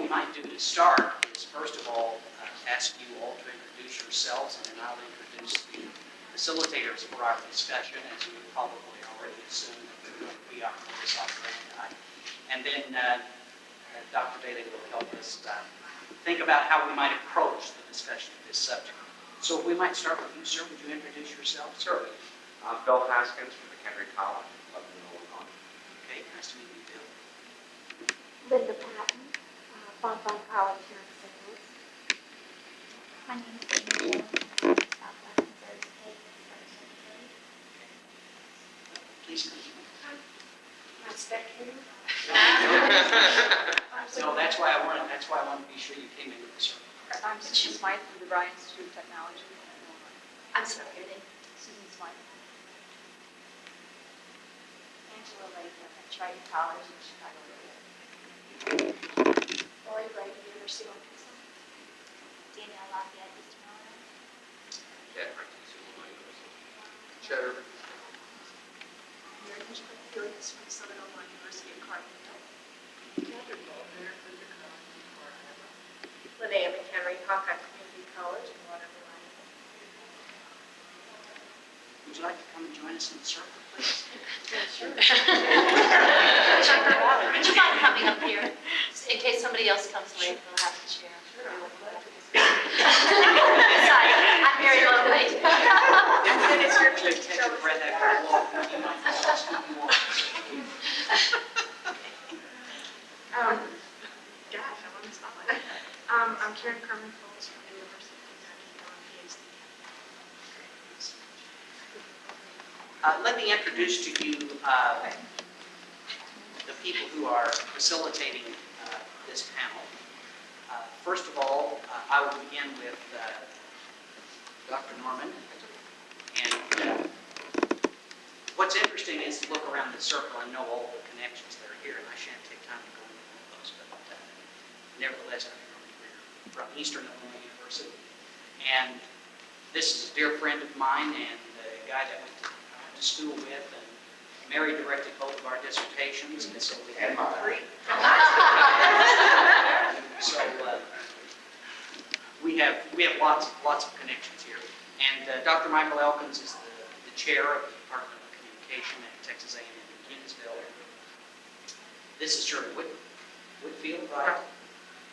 we might do to start is, first of all, ask you all to introduce yourselves, and then I'll introduce the facilitators for our discussion, as you probably already assumed that they're going to be our modus operandi. And then Dr. Bailey will help us think about how we might approach the discussion of this subject. So if we might start with you, sir, would you introduce yourself? Certainly. I'm Bill Haskins from McHenry College in Lebanon, Illinois. Okay, nice to meet you, Bill. Linda Patton, Bonbon College here in St. Louis. My name is Linda Southwestern Thursday. Please continue. I'm spectator. No, that's why I wanted to be sure you came in with the circle. I'm Susan Smythe from the Bryan Institute of Technology. I'm spectator. Susan Smythe. Angela Lake at Triton College in Chicago area. Lori Bright, University of Arkansas. Danielle Lafayette, East Carolina. Chad Francis, Illinois University. Cheddar. Mary Hitchcock Felix from Southern Illinois University at Carbondale. Catherine Goldberg from the College of Florida. Linnea McHenry, Hawkeye Community College in Waterville. Would you like to come and join us in the circle, please? Sure. Would you mind coming up here? In case somebody else comes late, we'll have to share. Sorry, I'm very lonely. And it's your turn to take a breath after a walk. You might ask who you want. Gosh, I'm on the spotlight. I'm Karen Carmen Foles from the University of Kentucky on PhD. Let me introduce to you the people who are facilitating this panel. First of all, I will begin with Dr. Norman. And what's interesting is to look around the circle and know all the connections that are here, and I shan't take time to go into all those, but nevertheless, we're from Eastern Illinois University. And this is a dear friend of mine and a guy that I went to school with, and Mary directed both of our dissertations, and so we had three. So we have lots of connections here. And Dr. Michael Elkins is the chair of the Department of Communication at Texas A&M in Gainesville. This is Shirley Whitfield, right,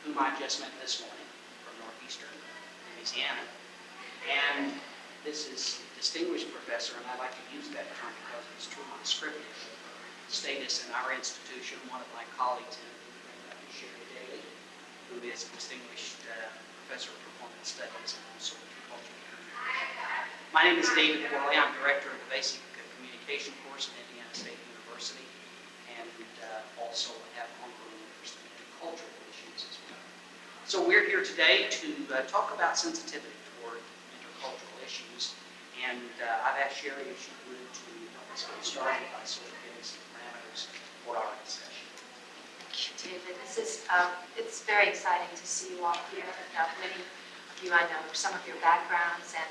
whom I just met this morning from Northeastern Louisiana. And this is a distinguished professor, and I like to use that term because it's true unscripted status in our institution. One of my colleagues in Dr. Sherry Daly, who is a distinguished professor of performance studies and social culture. My name is David Worley. I'm director of the basic communication course at Indiana State University, and also have ongoing interest in intercultural issues as well. So we're here today to talk about sensitivity toward intercultural issues, and I've asked Sherry if she would to help us get started by sort of giving some parameters for our discussion. Thank you, David. It's very exciting to see you all here. Many of you I know some of your backgrounds, and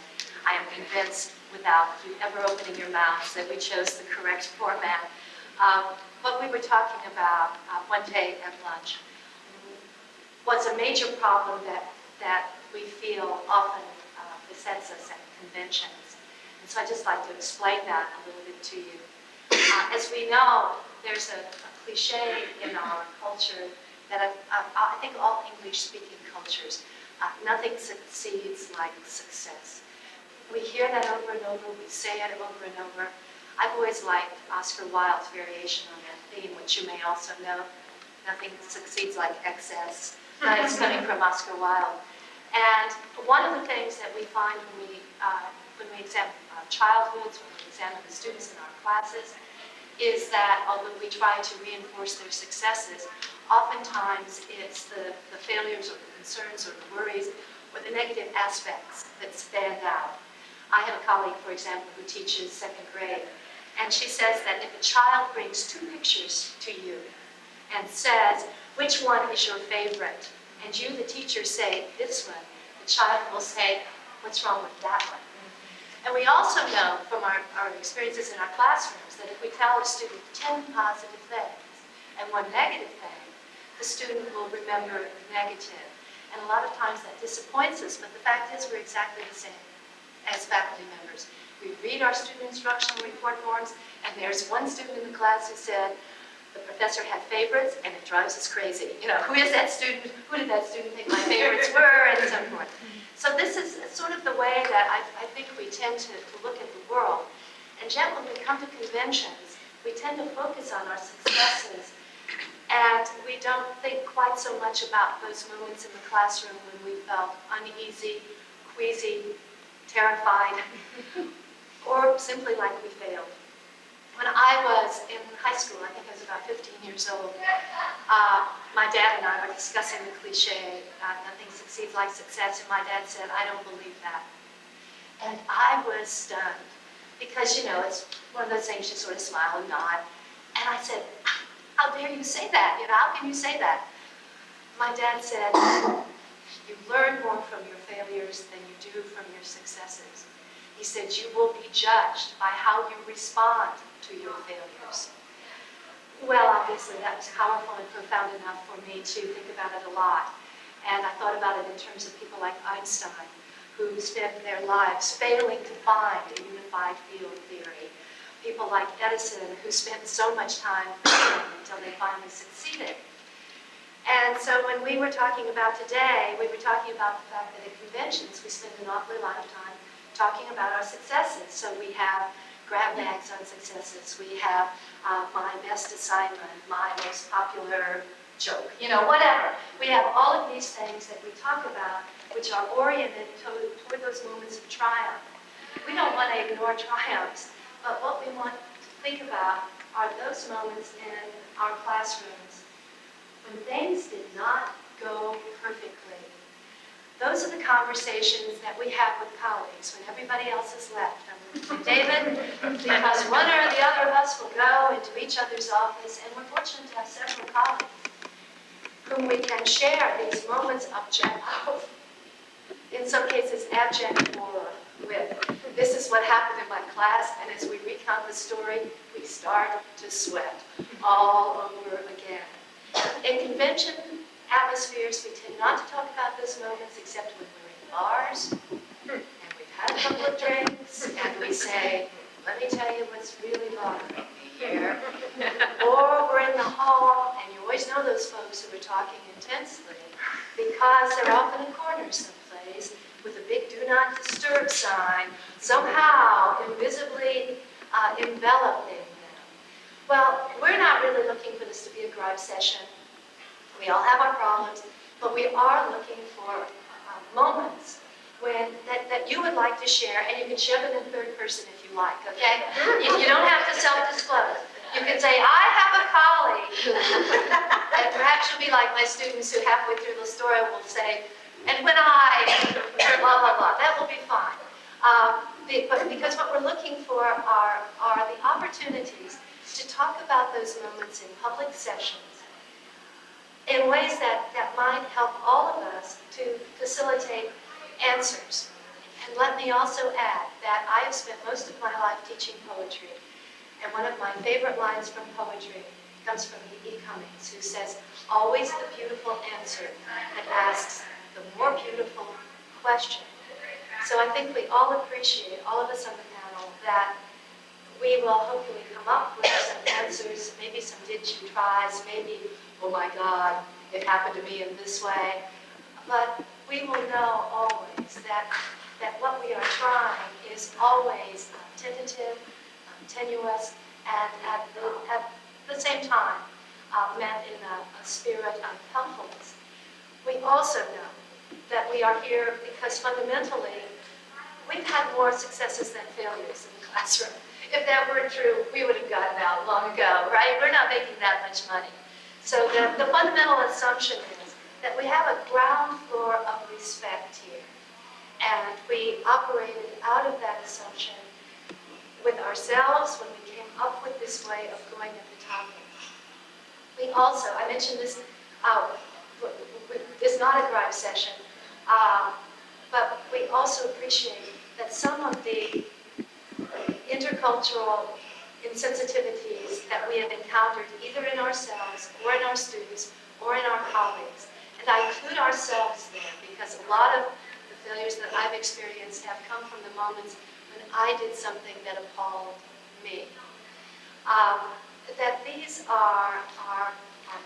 I am convinced, without you ever opening your mouths, that we chose the correct format. What we were talking about one day at lunch was a major problem that we feel often besets us at conventions. And so I'd just like to explain that a little bit to you. As we know, there's a cliche in our culture that I think all English-speaking cultures, nothing succeeds like success. We hear that over and over, we say it over and over. I've always liked Oscar Wilde's variation on that theme, which you may also know. Nothing succeeds like excess. It's coming from Oscar Wilde. And one of the things that we find when we examine childhoods, when we examine the students in our classes, is that although we try to reinforce their successes, oftentimes it's the failures or the concerns or the worries or the negative aspects that stand out. I have a colleague, for example, who teaches second grade, and she says that if a child brings two pictures to you and says, which one is your favorite? And you, the teacher, say, this one, the child will say, what's wrong with that one? And we also know from our experiences in our classrooms that if we tell a student 10 positive things and one negative thing, the student will remember negative. And a lot of times that disappoints us, but the fact is we're exactly the same as faculty members. We read our student instructional report forms, and there's one student in the class who said, the professor had favorites, and it drives us crazy. You know, who is that student? Who did that student think my favorites were, and so forth. So this is sort of the way that I think we tend to look at the world. And yet when we come to conventions, we tend to focus on our successes, and we don't think quite so much about those moments in the classroom when we felt uneasy, queasy, terrified, or simply like we failed. When I was in high school, I think I was about 15 years old, my dad and I were discussing the cliche, nothing succeeds like success, and my dad said, I don't believe that. And I was stunned, because, you know, it's one of those things you sort of smile and nod. And I said, how dare you say that? You know, how can you say that? My dad said, you learn more from your failures than you do from your successes. He said, you will be judged by how you respond to your failures. Well, obviously, that was powerful and profound enough for me to think about it a lot. And I thought about it in terms of people like Einstein, who spent their lives failing to find a unified field theory. People like Edison, who spent so much time failing until they finally succeeded. And so when we were talking about today, we were talking about the fact that at conventions, we spend an awfully lot of time talking about our successes. So we have grab bags on successes. We have my best assignment, my most popular joke, you know, whatever. We have all of these things that we talk about, which are oriented toward those moments of triumph. We don't want to ignore triumphs, but what we want to think about are those moments in our classrooms when things did not go perfectly. Those are the conversations that we have with colleagues when everybody else has left. I'm looking at David, because one or the other of us will go into each other's office, and we're fortunate to have several colleagues whom we can share these moments of, in some cases, abject horror with. This is what happened in my class, and as we recount the story, we start to sweat all over again. In convention atmospheres, we tend not to talk about those moments except when we're in bars, and we've had a couple of drinks, and we say, let me tell you what's really bothering me here. Or we're in the hall, and you always know those folks who are talking intensely, because they're off in a corner someplace with a big do not disturb sign, somehow invisibly enveloping them. Well, we're not really looking for this to be a gripe session. We all have our problems, but we are looking for moments when that you would like to share, and you can share them in third person if you like, okay? You don't have to self-disclose. You can say, I have a colleague, and perhaps you'll be like my students who halfway through the story will say, and when I, blah, blah, blah. That will be fine. Because what we're looking for are the opportunities to talk about those moments in public sessions in ways that might help all of us to facilitate answers. And let me also add that I have spent most of my life teaching poetry. And one of my favorite lines from poetry comes from E. Cummings, who says, always the beautiful answer that asks the more beautiful question. So I think we all appreciate, all of us on the panel, that we will hopefully come up with some answers, maybe some did you tries, maybe, oh my God, it happened to me in this way. But we will know always that what we are trying is always tentative, tenuous, and at the same time meant in a spirit of helpfulness. We also know that we are here because fundamentally we've had more successes than failures in the classroom. If that were true, we would have gotten out long ago, right? We're not making that much money. So the fundamental assumption is that we have a ground floor of respect here. And we operated out of that assumption with ourselves when we came up with this way of going at the topic. We also, I mentioned this, it's not a gripe session, but we also appreciate that some of the intercultural insensitivities that we have encountered either in ourselves or in our students or in our colleagues. And I include ourselves there because a lot of the failures that I've experienced have come from the moments when I did something that appalled me. That these are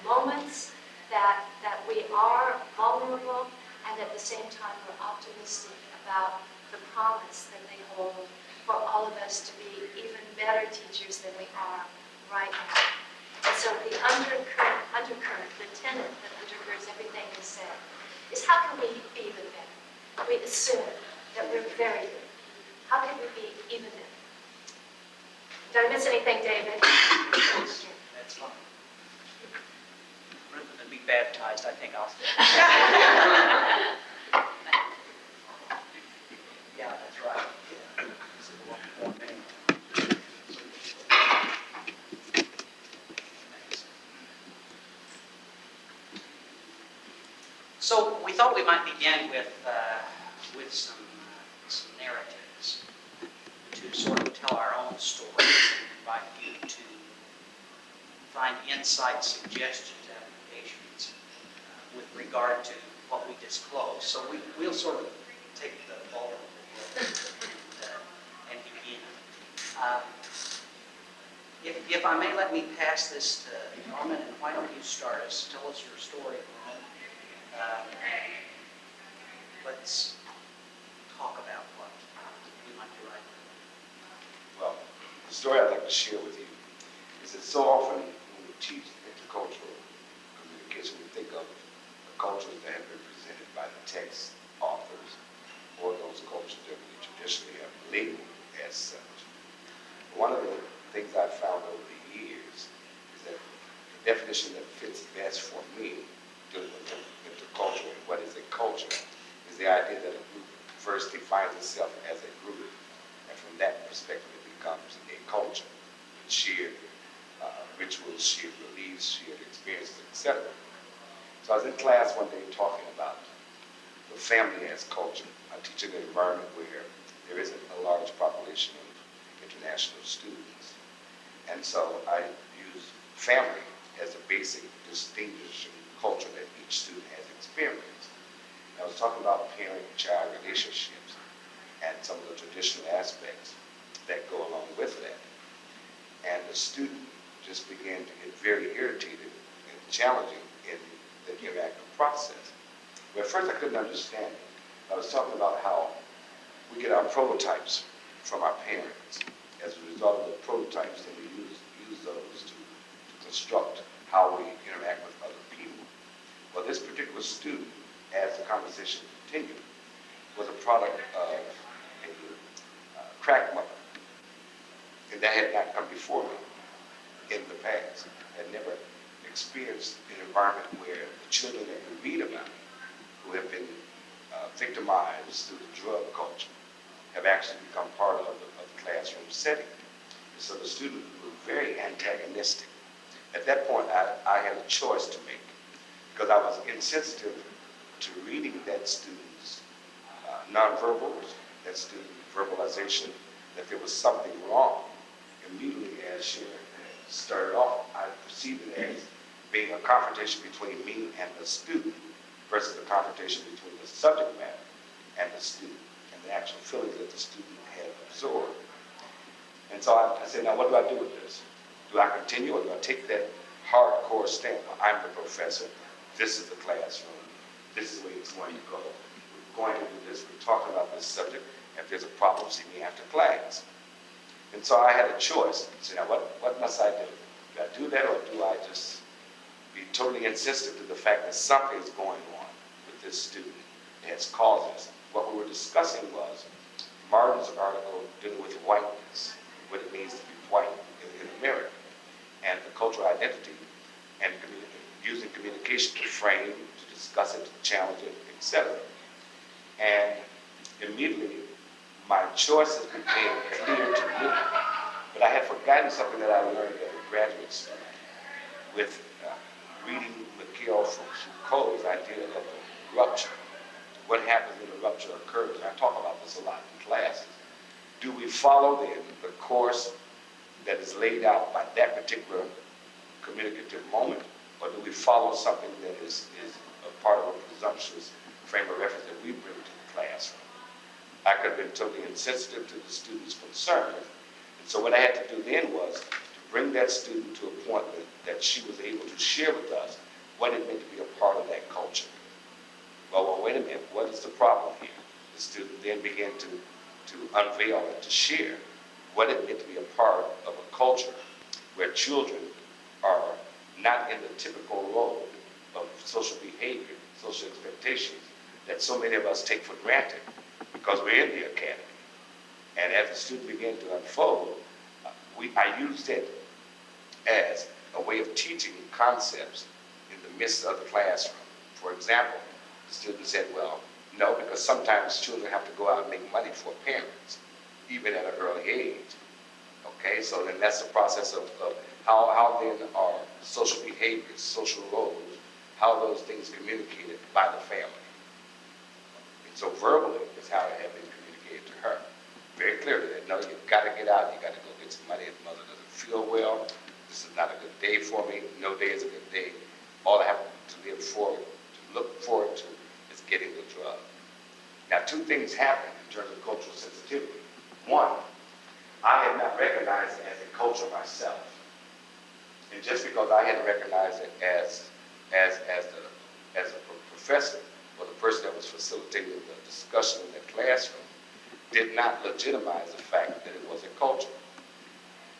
moments that we are vulnerable, and at the same time we're optimistic about the promise that they hold for all of us to be even better teachers than we are right now. And so the undercurrent, the tenet that undergirds everything we said, is how can we be even better? We assume that we're very good. How can we be even better? Did I miss anything, David? That's fine. Rather than be baptized, I think I'll stay. Yeah, that's right. So we thought we might begin with some narratives to sort of tell our own stories and invite you to find insights, suggestions, applications with regard to what we disclose. So we'll sort of take the ball and begin. If I may, let me pass this to Norman, and why don't you start us? Tell us your story, Norman. Let's talk about what we might be like. Well, the story I'd like to share with you is that so often when we teach intercultural communication, we think of the cultures that have been presented by the text authors or those cultures that we traditionally have labeled as such. One of the things I've found over the years is that the definition that fits best for me dealing with intercultural and what is a culture is the idea that a group first defines itself as a group, and from that perspective it becomes a culture, shared rituals, shared beliefs, shared experiences, etc. So I was in class one day talking about the family as culture. I teach in an environment where there isn't a large population of international students, and so I use family as a basic distinguishing culture that each student has experienced. And I was talking about parent-child relationships and some of the traditional aspects that go along with that. And the student just began to get very irritated and challenging in the interactive process. But at first I couldn't understand it. I was talking about how we get our prototypes from our parents. As a result of the prototypes, then we use those to construct how we interact with other people. Well, this particular student, as the conversation continued, was a product of a crack mother. And that had not come before me in the past. I had never experienced an environment where the children that we read about, who have been victimized through the drug culture, have actually become part of the classroom setting. And so the student was very antagonistic. At that point, I had a choice to make, because I was insensitive to reading that student's nonverbals, that student verbalization, that there was something wrong. Immediately as she started off, I perceived it as being a confrontation between me and the student versus a confrontation between the subject matter and the student and the actual feelings that the student had absorbed. And so I said, now what do I do with this? Do I continue or do I take that hardcore stand? Well, I'm the professor. This is the classroom. This is where it's going to go. We're going to do this. We're talking about this subject. If there's a problem, see me after class. And so I had a choice. So now what must I do? Do I do that or do I just be totally insensitive to the fact that something is going on with this student that has caused this? What we were discussing was Martin's article dealing with whiteness, what it means to be white in America, and the cultural identity, and using communication to frame, to discuss it, to challenge it, etc. And immediately, my choices became clear to me. But I had forgotten something that I learned as a graduate student with reading Mikhail Foucault's idea of a rupture. What happens when a rupture occurs? And I talk about this a lot in classes. Do we follow the course that is laid out by that particular communicative moment, or do we follow something that is a part of a presumptuous frame of reference that we bring to the classroom? I could have been totally insensitive to the student's concern. And so what I had to do then was to bring that student to a point that she was able to share with us what it meant to be a part of that culture. Well, wait a minute, what is the problem here? The student then began to unveil and to share what it meant to be a part of a culture where children are not in the typical role of social behavior, social expectations that so many of us take for granted because we're in the academy. And as the student began to unfold, I used it as a way of teaching concepts in the midst of the classroom. For example, the student said, well, no, because sometimes children have to go out and make money for parents, even at an early age. Okay, so then that's the process of how then are social behaviors, social roles, how those things communicated by the family. And so verbally is how it had been communicated to her. Very clearly that, no, you've got to get out, you've got to go get some money. If mother doesn't feel well, this is not a good day for me. No day is a good day. All I have to look forward to is getting the drug. Now, two things happen in terms of cultural sensitivity. One, I had not recognized it as a culture myself. And just because I hadn't recognized it as a professor or the person that was facilitating the discussion in the classroom did not legitimize the fact that it was a culture.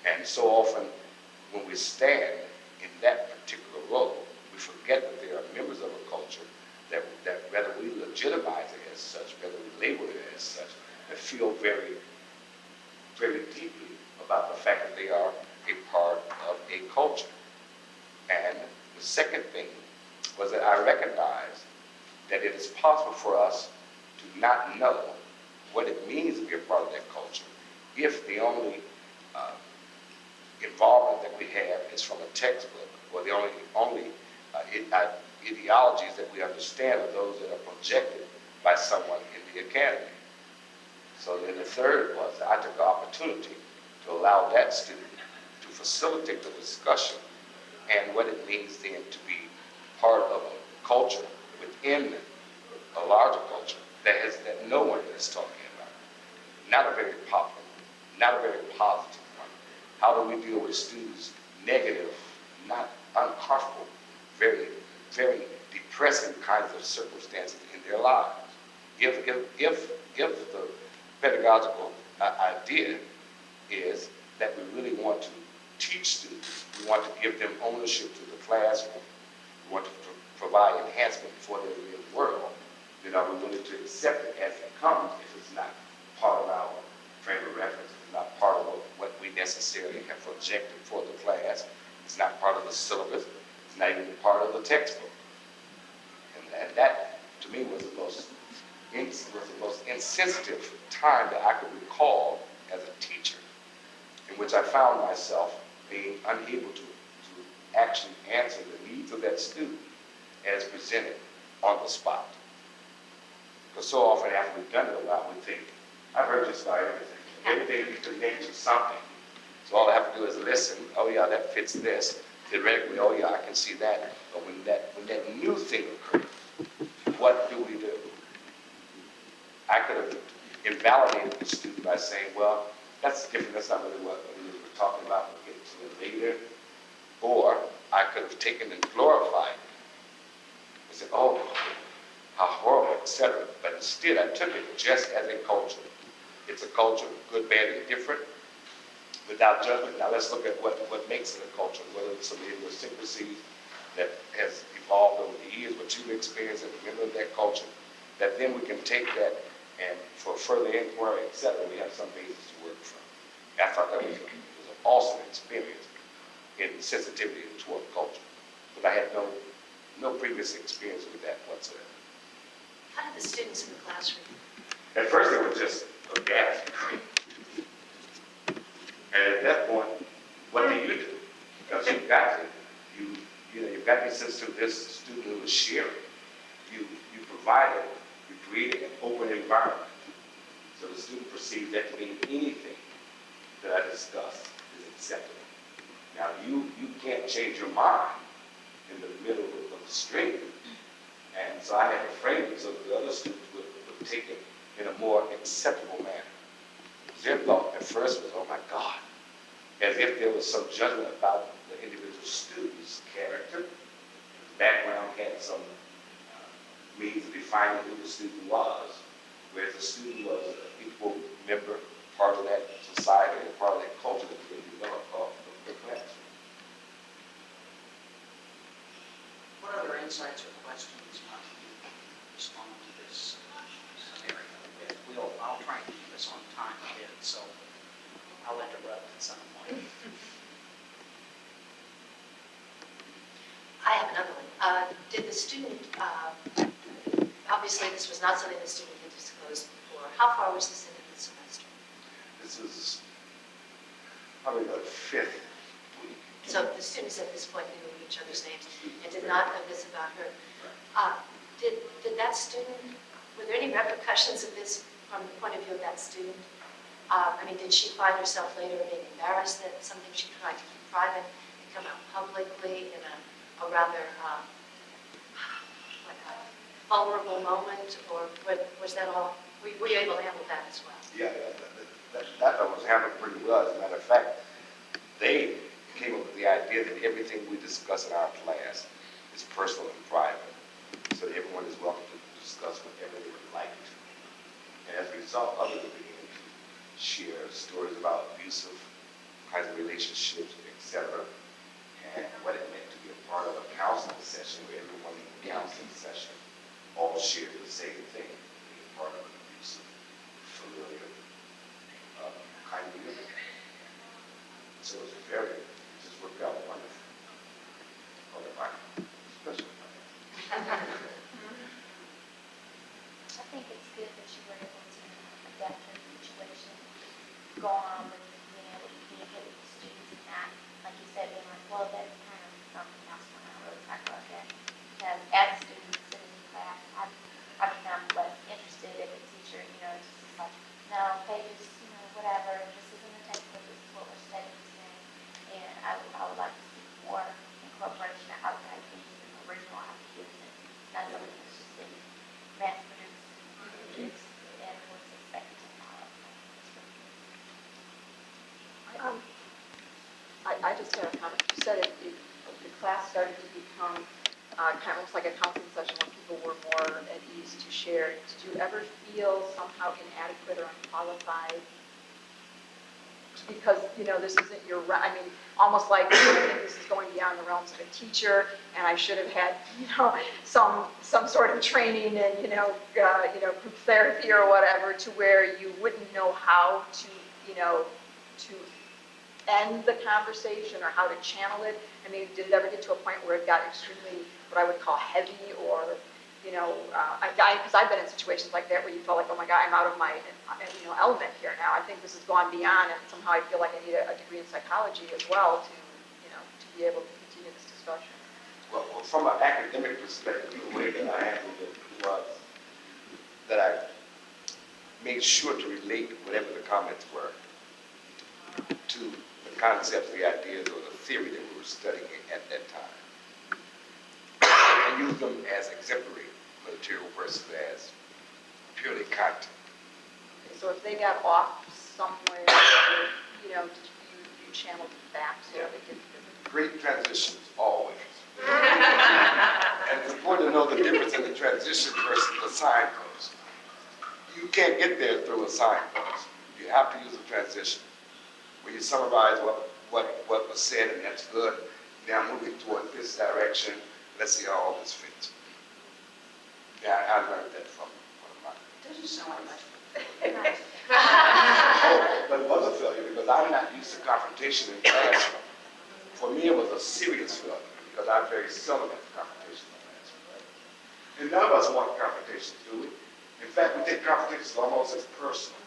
And so often when we stand in that particular role, we forget that there are members of a culture that whether we legitimize it as such, whether we label it as such, that feel very, very deeply about the fact that they are a part of a culture. And the second thing was that I recognized that it is possible for us to not know what it means to be a part of that culture if the only involvement that we have is from a textbook, or the only ideologies that we understand are those that are projected by someone in the academy. So then the third was that I took the opportunity to allow that student to facilitate the discussion and what it means then to be part of a culture within a larger culture that no one is talking about. Not a very popular, not a very positive one. How do we deal with students' negative, not uncomfortable, very, very depressing kinds of circumstances in their lives? If the pedagogical idea is that we really want to teach students, we want to give them ownership to the classroom, we want to provide enhancement for their real world, then are we willing to accept it as it comes if it's not part of our frame of reference, it's not part of what we necessarily have projected for the class, it's not part of the syllabus, it's not even part of the textbook. And that, to me, was the most insensitive time that I could recall as a teacher, in which I found myself being unable to actually answer the needs of that student as presented on the spot. Because so often after we've done it a while, we think, I've heard just about everything. Everything you connect to something. So all I have to do is listen, oh yeah, that fits this. Theoretically, oh yeah, I can see that. But when that new thing occurs, what do we do? I could have invalidated the student by saying, well, that's different, that's not really what we were talking about, we'll get to it later. Or I could have taken and glorified it and said, oh, how horrible, etc. But instead, I took it just as a culture. It's a culture, good, bad, and different, without judgment. Now let's look at what makes it a culture, whether it's some idiosyncrasies that has evolved over the years, what you've experienced as a member of that culture, that then we can take that and for further inquiry, etc., we have some basis to work from. I thought that was an awesome experience in sensitivity toward culture, but I had no previous experience with that whatsoever. How did the students in the classroom? At first, they were just aghast. And at that point, what do you do? Because you've got to be sensitive to this student who is sharing. You created an open environment. So the student perceives that to mean anything that I discuss is acceptable. Now, you can't change your mind in the the middle of the string. And so I had to frame it so that the other students would take it in a more acceptable manner. Their thought at first was, oh my God, as if there was some judgment about the individual student's character. Background had some means of defining who the student was, whereas the student was an equal member, part of that society, and part of that culture that was being developed of the classroom. What other insights or questions might you respond to this scenario with? I'll try and keep us on time a bit, so I'll interrupt at some point. I have another one. Did the student, obviously this was not something the student had disclosed before. How far was this into the semester? This is probably the fifth week. So the students at this point knew each other's names and did not know this about her. Did that student, were there any repercussions of this from the point of view of that student? I mean, did she find herself later being embarrassed that something she tried to keep private had come out publicly in a rather vulnerable moment, or was that all, were you able to handle that as well? Yeah, that was handled pretty well. As a matter of fact, they came up with the idea that everything we discuss in our class is personal and private. So everyone is welcome to discuss whatever they would like to. And as a result, others began to share stories about abusive kinds of relationships, etc., and what it meant to be a part of a counseling session where everyone in the counseling session all shared the same thing, being part of an abusive, familiar kind of unit. So it just worked out wonderful. Special. I think it's good that you were able to adapt to the situation, go on with being able to communicate with the students and not, like you said, being like, well, that's kind of something else when I really talk about that. Because as students sitting in class, I become less interested if a teacher, just like, no, pages, whatever, this isn't a textbook, this is what we're studying today. And I would like to see more incorporation of outside things and original ideas, and not something that's just been mass-produced and what's expected to follow. I just have a comment. You said the class started to become kind of almost like a counseling session where people were more at ease to share. Did you ever feel somehow inadequate or unqualified? Because, this isn't your, I mean, almost like this is going beyond the realms of a teacher, and I should have had, some sort of training and, group therapy or whatever, to where you wouldn't know how to, to end the conversation or how to channel it. I mean, did it ever get to a point where it got extremely, what I would call heavy, or, because I've been in situations like that where you felt like, oh my God, I'm out of my, element here now. I think this has gone beyond, and somehow I feel like I need a degree in psychology as well to, to be able to continue this discussion. Well, from an academic perspective, the way that I handled it was that I made sure to relate whatever the comments were to the concepts, the ideas, or the theory that we were studying at that time. And use them as exemplary material versus as purely content. Okay, so if they got off somewhere, you channeled it back so that it didn't. Great transitions, always. And it's important to know the difference in the transition versus the signpost. You can't get there through a signpost. You have to use a transition. When you summarize what was said, and that's good, now moving toward this direction, let's see how all this fits. Yeah, I learned that from one of mine. Doesn't sound like much. Oh, but it was a failure because I'm not used to confrontation in class. For me, it was a serious failure because I'm very seldom at confrontation in class. And none of us want confrontations, do we? In fact, we take confrontations almost as personal.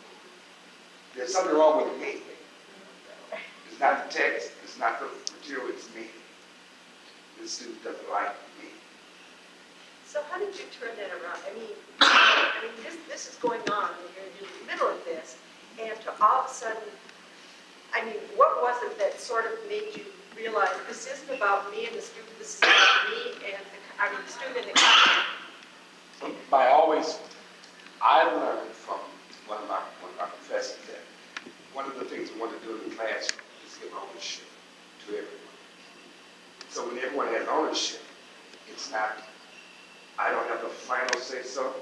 There's something wrong with me. It's not the text, it's not the material, it's me. This student doesn't like me. So how did you turn that around? I mean, this is going on, and you're in the middle of this, and to all of a sudden, I mean, what was it that sort of made you realize this isn't about me and the student, this is about me and the student and the content. I learned from one of my professors that one of the things we want to do in the classroom is give ownership to everyone. So when everyone has ownership, it's not, I don't have the final say so,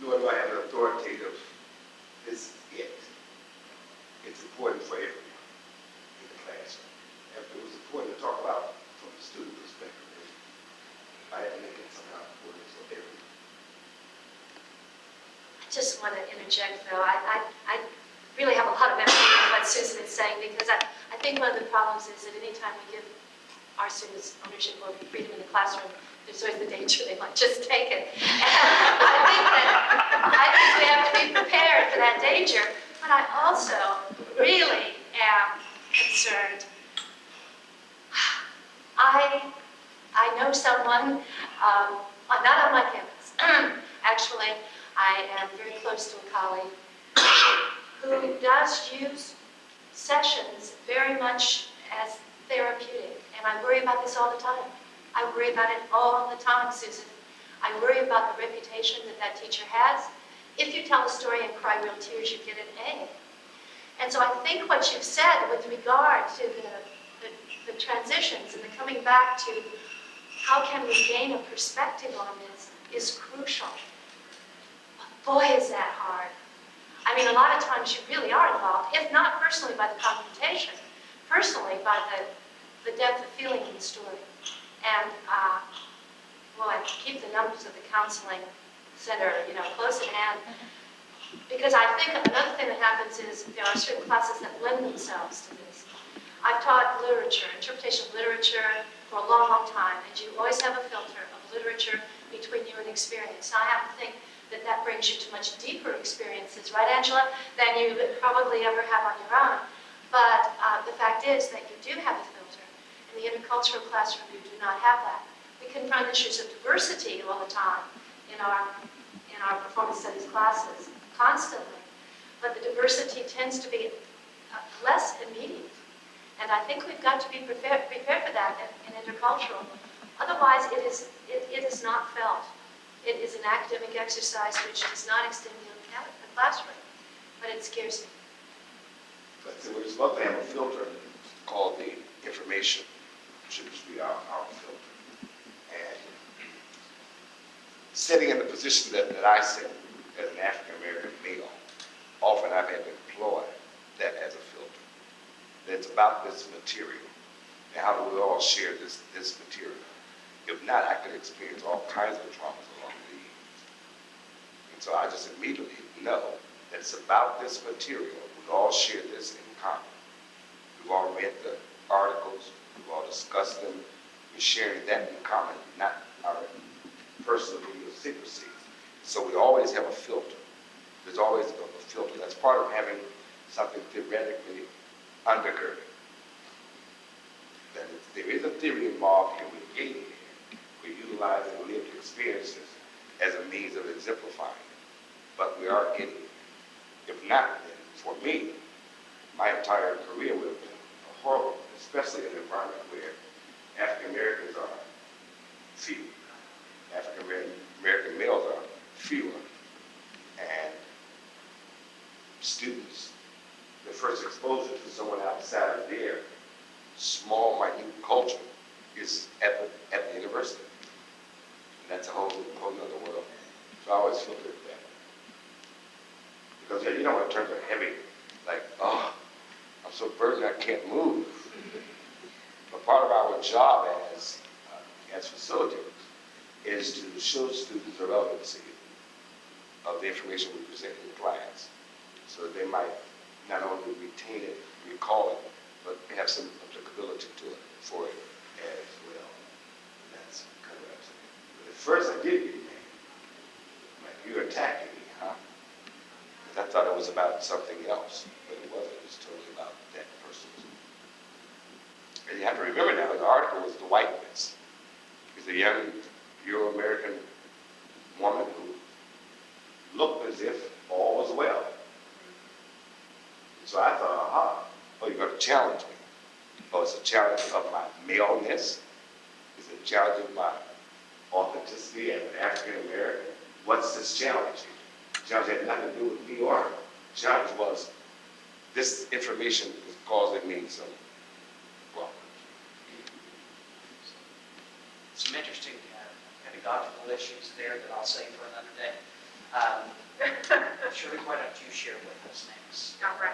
nor do I have an authoritative, this is it. It's important for everyone in the classroom. And it was important to talk about from the student perspective. I had to make it somehow important for everyone. I just want to interject, though. I really have a lot of empathy with what Susan is saying, because I think one of the problems is that anytime we give our students ownership or freedom in the classroom, there's always the danger they might just take it. And I think we have to be prepared for that danger, but I also really am concerned. I know someone, not on my campus, actually. I am very close to a colleague who does use sessions very much as therapeutic, and I worry about this all the time. I worry about it all the time, Susan. I worry about the reputation that that teacher has. If you tell a story and cry real tears, you get an A. And so I think what you've said with regard to the transitions and the coming back to how can we gain a perspective on this is crucial. Boy, is that hard. I mean, a lot of times you really are involved, if not personally by the confrontation, personally by the depth of feeling in the story. And, I keep the numbers of the counseling center, close at hand, because I think another thing that happens is there are certain classes that lend themselves to this. I've taught literature, interpretation of literature for a long, long time, and you always have a filter of literature between you and experience. And I have to think that brings you to much deeper experiences, right, Angela, than you would probably ever have on your own. But the fact is that you do have a filter. In the intercultural classroom, you do not have that. We confront issues of diversity all the time in our performance studies classes, constantly. But the diversity tends to be less immediate. And I think we've got to be prepared for that in intercultural. Otherwise, it is not felt. It is an academic exercise which does not extend beyond the classroom, but it scares me. But we're supposed to have a filter called the information, which should be our filter. And sitting in the position that I sit as an African-American male, often I've had to employ that as a filter. That it's about this material, and how do we all share this material? If not, I could experience all kinds of traumas along the years. And so I just immediately know that it's about this material. We all share this in common. We've all read the articles, we've all discussed them. We're sharing that in common, not our personal idiosyncrasies. So we always have a filter. There's always a filter. That's part of having something theoretically undergirded. That there is a theory involved here. We're getting there. We're utilizing lived experiences as a means of exemplifying it. But we are getting there. If not, then for me, my entire career would have been horrible, especially in an environment where African Americans are few. African American males are fewer. And students, their first exposure to someone outside of their small, minute culture is at the university. And that's a whole other world. So I always feel like that. Because you know, in terms of heavy, like, oh, I'm so burdened I can't move. But part of our job as facilitators is to show students the relevancy of the information we present in class, so that they might not only retain it, recall it, but have some applicability to it for it as well. And that's kind of what I'm saying. But at first I did get mad. Like, you're attacking me, huh? Because I thought it was about something else, but it wasn't. It was totally about that person. And you have to remember now, the article was the whiteness. It's a young Euro-American woman who looked as if all was well. So I thought, oh, you're going to challenge me. or it's a challenge of my maleness? Is it a challenge of my authenticity as an African American? What's this challenge? The challenge had nothing to do with me or her. The challenge was this information was causing me some, well, Some interesting pedagogical issues there that I'll save for another day. Shirley, why don't you share with us next? All right.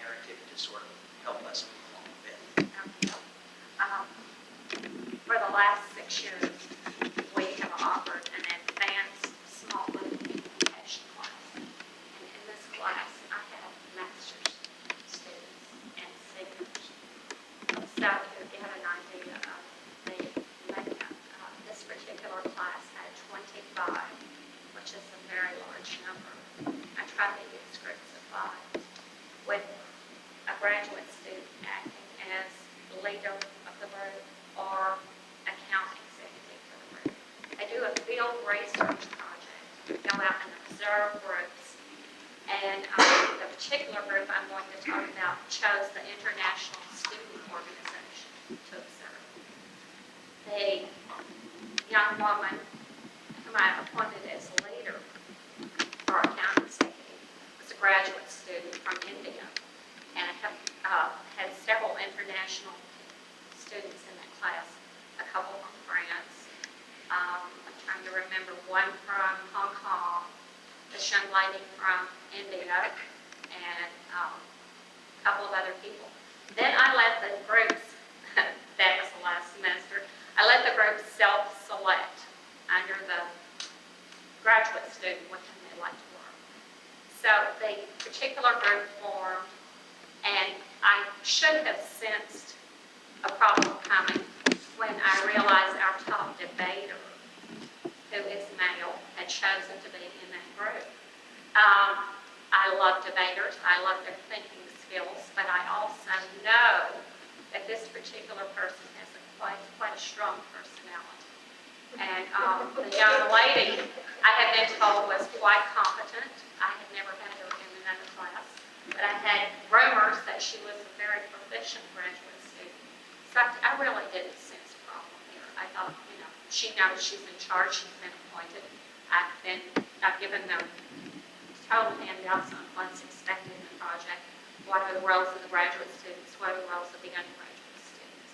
Narrative to sort of help us move along a bit. For the last 6 years, we have offered an advanced small group communication class. And in this class, I have master's students and seniors. So to get an idea of the makeup, this particular class had 25, which is a very large number. I try to use groups of 5 with a graduate student acting as the leader of the group or account executive for the group. I do a field research project, go out and observe groups, and the particular group I'm going to talk about chose the International Student Organization to observe. The young woman whom I appointed as leader for account executive was a graduate student from India, and I have had several international students in that class, a couple from France. I'm trying to remember one from Hong Kong, this young lady from India, and a couple of other people. Then I let the groups, that was the last semester, I let the groups self-select under the graduate student with whom they like to work. So the particular group formed, and I should have sensed a problem coming when I realized our top debater, who is male, had chosen to be in that group. I love debaters, I love their thinking skills, but I also know that this particular person has quite a strong personality. And the young lady, I have been told, was quite competent. I had never had her in another class, but I had rumors that she was a very proficient graduate student. So I really didn't sense a problem here. I thought, she knows she's in charge, she's been appointed. I've given them total handouts on what's expected in the project. What are the roles of the graduate students? What are the roles of the undergraduate students?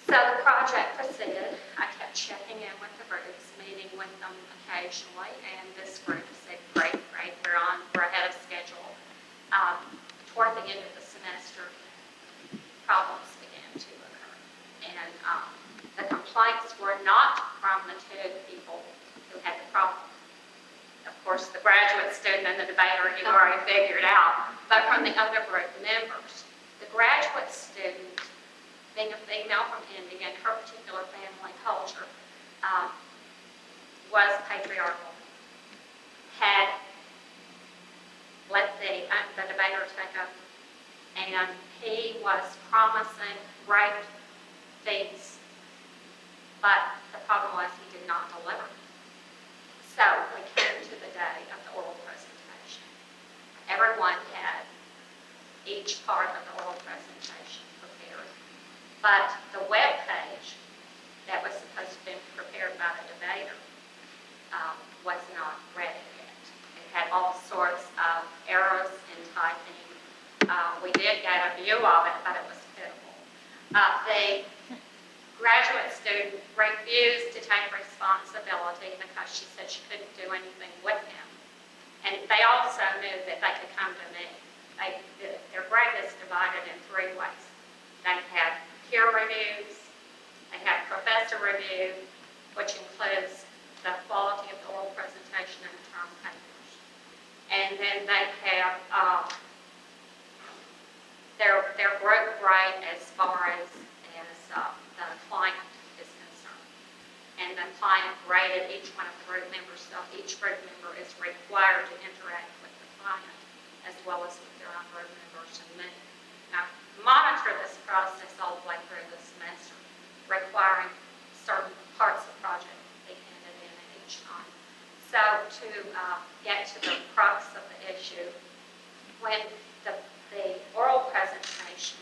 So the project proceeded. I kept checking in with the groups, meeting with them occasionally, and this group said, great, we're ahead of schedule. Toward the end of the semester, problems began to occur. And the complaints were not from the 2 people who had the problem. Of course, the graduate student and the debater you already figured out, but from the other group members. The graduate student, being a female from India and her particular family culture, was patriarchal, had let the debater take up, and he was promising great things, but the problem was he did not deliver. So we came to the day of the oral presentation. Everyone had each part of the oral presentation prepared, but the web page that was supposed to be prepared by the debater was not ready yet. It had all sorts of errors in typing. We did get a view of it, but it was pitiful. The graduate student refused to take responsibility because she said she couldn't do anything with him. And they also knew that they could come to me. Their grade is divided in 3 ways. They had peer reviews, they had professor review, which includes the quality of the oral presentation and the term papers. And then they have their group grade as far as the client is concerned. And the client graded each one of the group members, so each group member is required to interact with the client as well as with their own group members and me. Now, monitor this process all the way through the semester, requiring certain parts of the project to be handed in at each time. So to get to the crux of the issue, when the oral presentation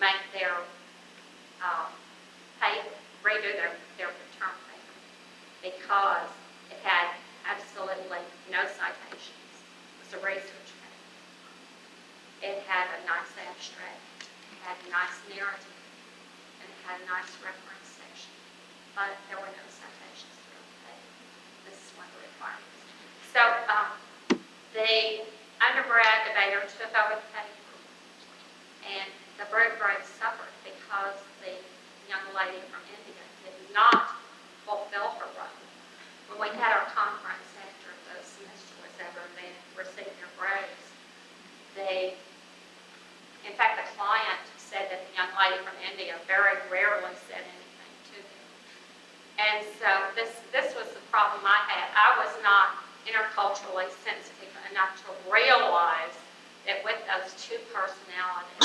make their redo their return paper because it had absolutely no citations. It was a research paper. It had a nice abstract, it had a nice narrative, and it had a nice reference section, but there were no citations through the paper. This is one of the requirements. So the undergrad debater took over the paper, and the group very suffered because the young lady from India did not fulfill her role. When we had our conference after the semester was over and they received their grades, in fact, the client said that the young lady from India very rarely said anything to them. And so this was the problem I had. I was not interculturally sensitive enough to realize that with those two personalities,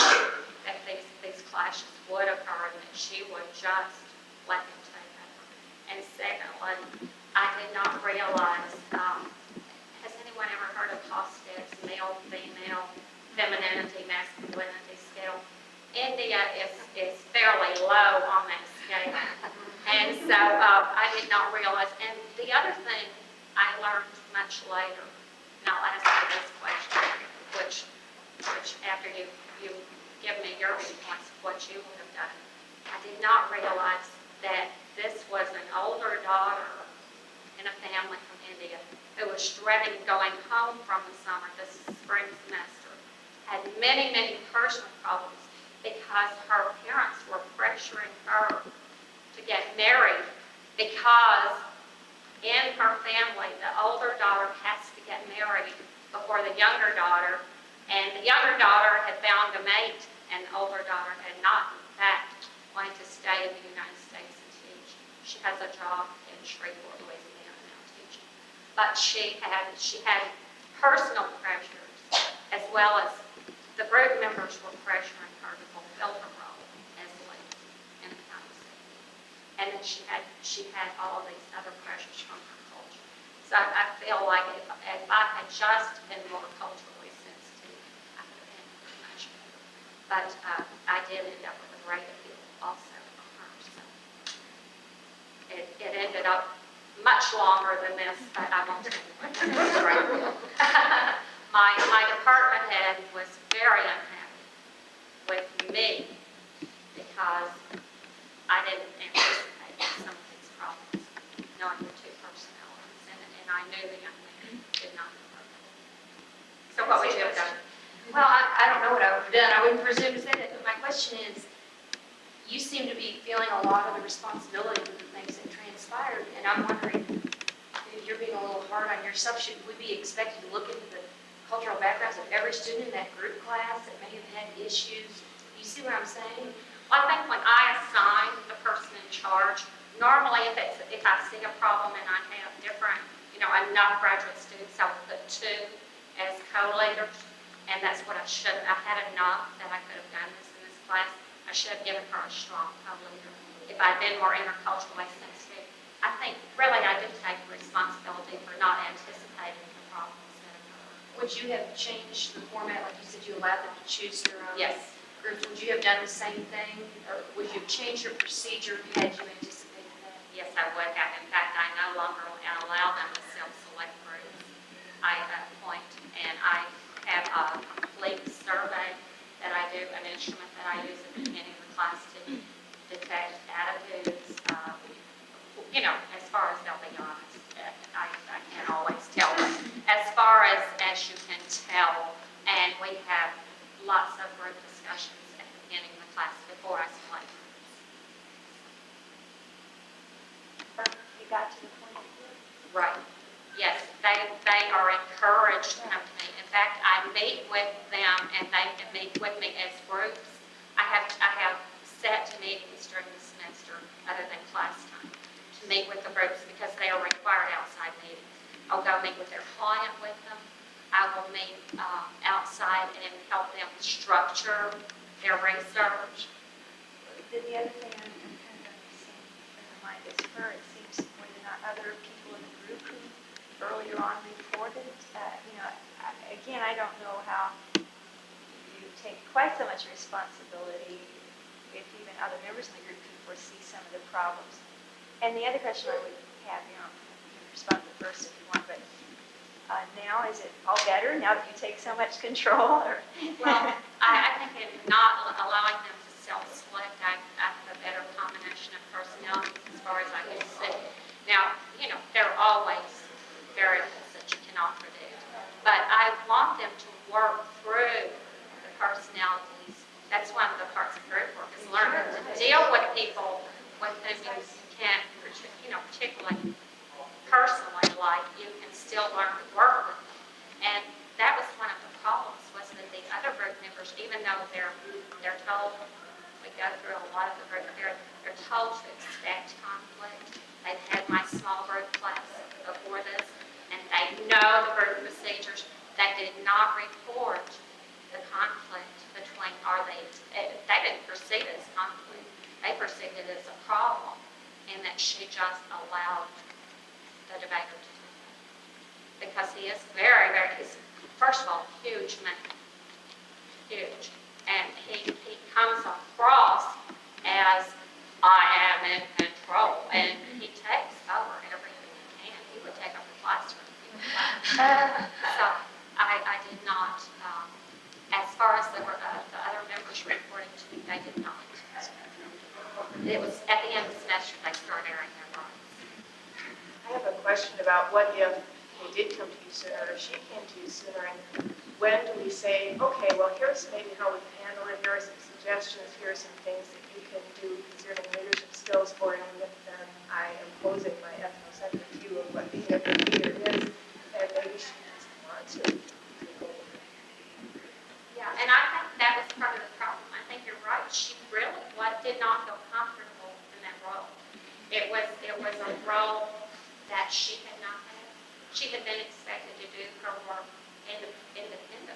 that these clashes would occur and that she would just let them take over. And secondly, I did not realize, has anyone ever heard of Hofstede's male-female femininity, masculinity scale? India is fairly low on that scale. And so I did not realize. And the other thing I learned much later, and I'll ask you this question, which after you give me your viewpoints of what you would have done, I did not realize that this was an older daughter in a family from India who was dreading going home from the summer, this spring semester, had many, many personal problems because her parents were pressuring her to get married because in her family, the older daughter has to get married before the younger daughter, and the younger daughter had found a mate, and the older daughter had not, in fact, wanted to stay in the United States and teach. She has a job in Shreveport, Louisiana now teaching. But she had personal pressures, as well as the group members were pressuring her to fulfill her role as lead in the conversation. And then she had all of these other pressures from her culture. So I feel like if I had just been more culturally sensitive, I could have been much better. But I did end up with a great appeal also from her. So it ended up much longer than this, but I won't tell you what. It was a great appeal. My department head was very unhappy with me because I didn't anticipate some of these problems, knowing the two personalities, and I knew the young man did not approve it. So what would you have done? Well, I don't know what I would have done. I wouldn't presume to say that, but my question is, you seem to be feeling a lot of the responsibility for the things that transpired, and I'm wondering, if you're being a little hard on yourself, should we be expected to look into the cultural backgrounds of every student in that group class that may have had issues? You see what I'm saying? Well, I think when I assign the person in charge, normally if I see a problem and I have different, enough graduate students, I would put 2 as co-leaders, and that's what I should have. I had enough that I could have done this in this class. I should have given her a strong co-leader. If I'd been more interculturally sensitive, I think really I did take responsibility for not anticipating the problems that occurred. Would you have changed the format, like you said, you allowed them to choose their own Yes. groups? Would you have done the same thing, or would you have changed your procedure had you anticipated that? Yes, I would have. In fact, I no longer allow them to self-select groups. I appoint, and I have a complete survey that I do, an instrument that I use at the beginning of the class to detect attitudes, as far as they'll be honest. I can't always tell, but as far as you can tell, and we have lots of group discussions at the beginning of the class before I select groups. You got to the point of view. Right. Yes, they are encouraged to come to me. In fact, I meet with them and they meet with me as groups. I have set meetings during the semester other than class time to meet with the groups because they are required outside meetings. I'll go meet with their client with them. I will meet outside and help them structure their research. The other thing I'm kind of seeing in my mind is her, it seems more than not other people in the group who earlier on reported. Again, I don't know how you take quite so much responsibility how the members in the group can foresee some of the problems. And the other question I would have, you can respond to the first if you want, but now is it all better now that you take so much control? Or? Well, I think in not allowing them to self-select, I have a better combination of personalities as far as I can see. Now, there are always variables that you cannot predict, but I want them to work through the personalities. That's one of the parts of group work, is learning to deal with people with whom you can't, particularly personally, like you can still learn to work with them. And that was one of the problems, was that the other group members, even though they're told, we go through a lot of the group, they're told to expect conflict. They've had my small group class before this, and they know the group procedures. They did not report the conflict between, they didn't perceive it as conflict. They perceived it as a problem, and that she just allowed the debater to do that. Because he is he's, first of all, huge man. Huge. And he comes across as, I am in control, and he takes over everything he can. He would take over the classroom if he would like. So I did not, as far as the other members reporting to me, they did not. It was at the end of the semester they started airing their rights. I have a question about what if they did come to you sooner, or she came to you sooner, and when do we say, okay, well, here's maybe how we can handle it, here are some suggestions, here are some things that you can do concerning leadership skills for him, and then I am posing my ethnocentric view of what being a good leader is, and maybe she doesn't want to take over. Yeah, and I think that was part of the problem. I think you're right. She really did not feel comfortable in that role. It was a role that she had not had. She had been expected to do her work independently.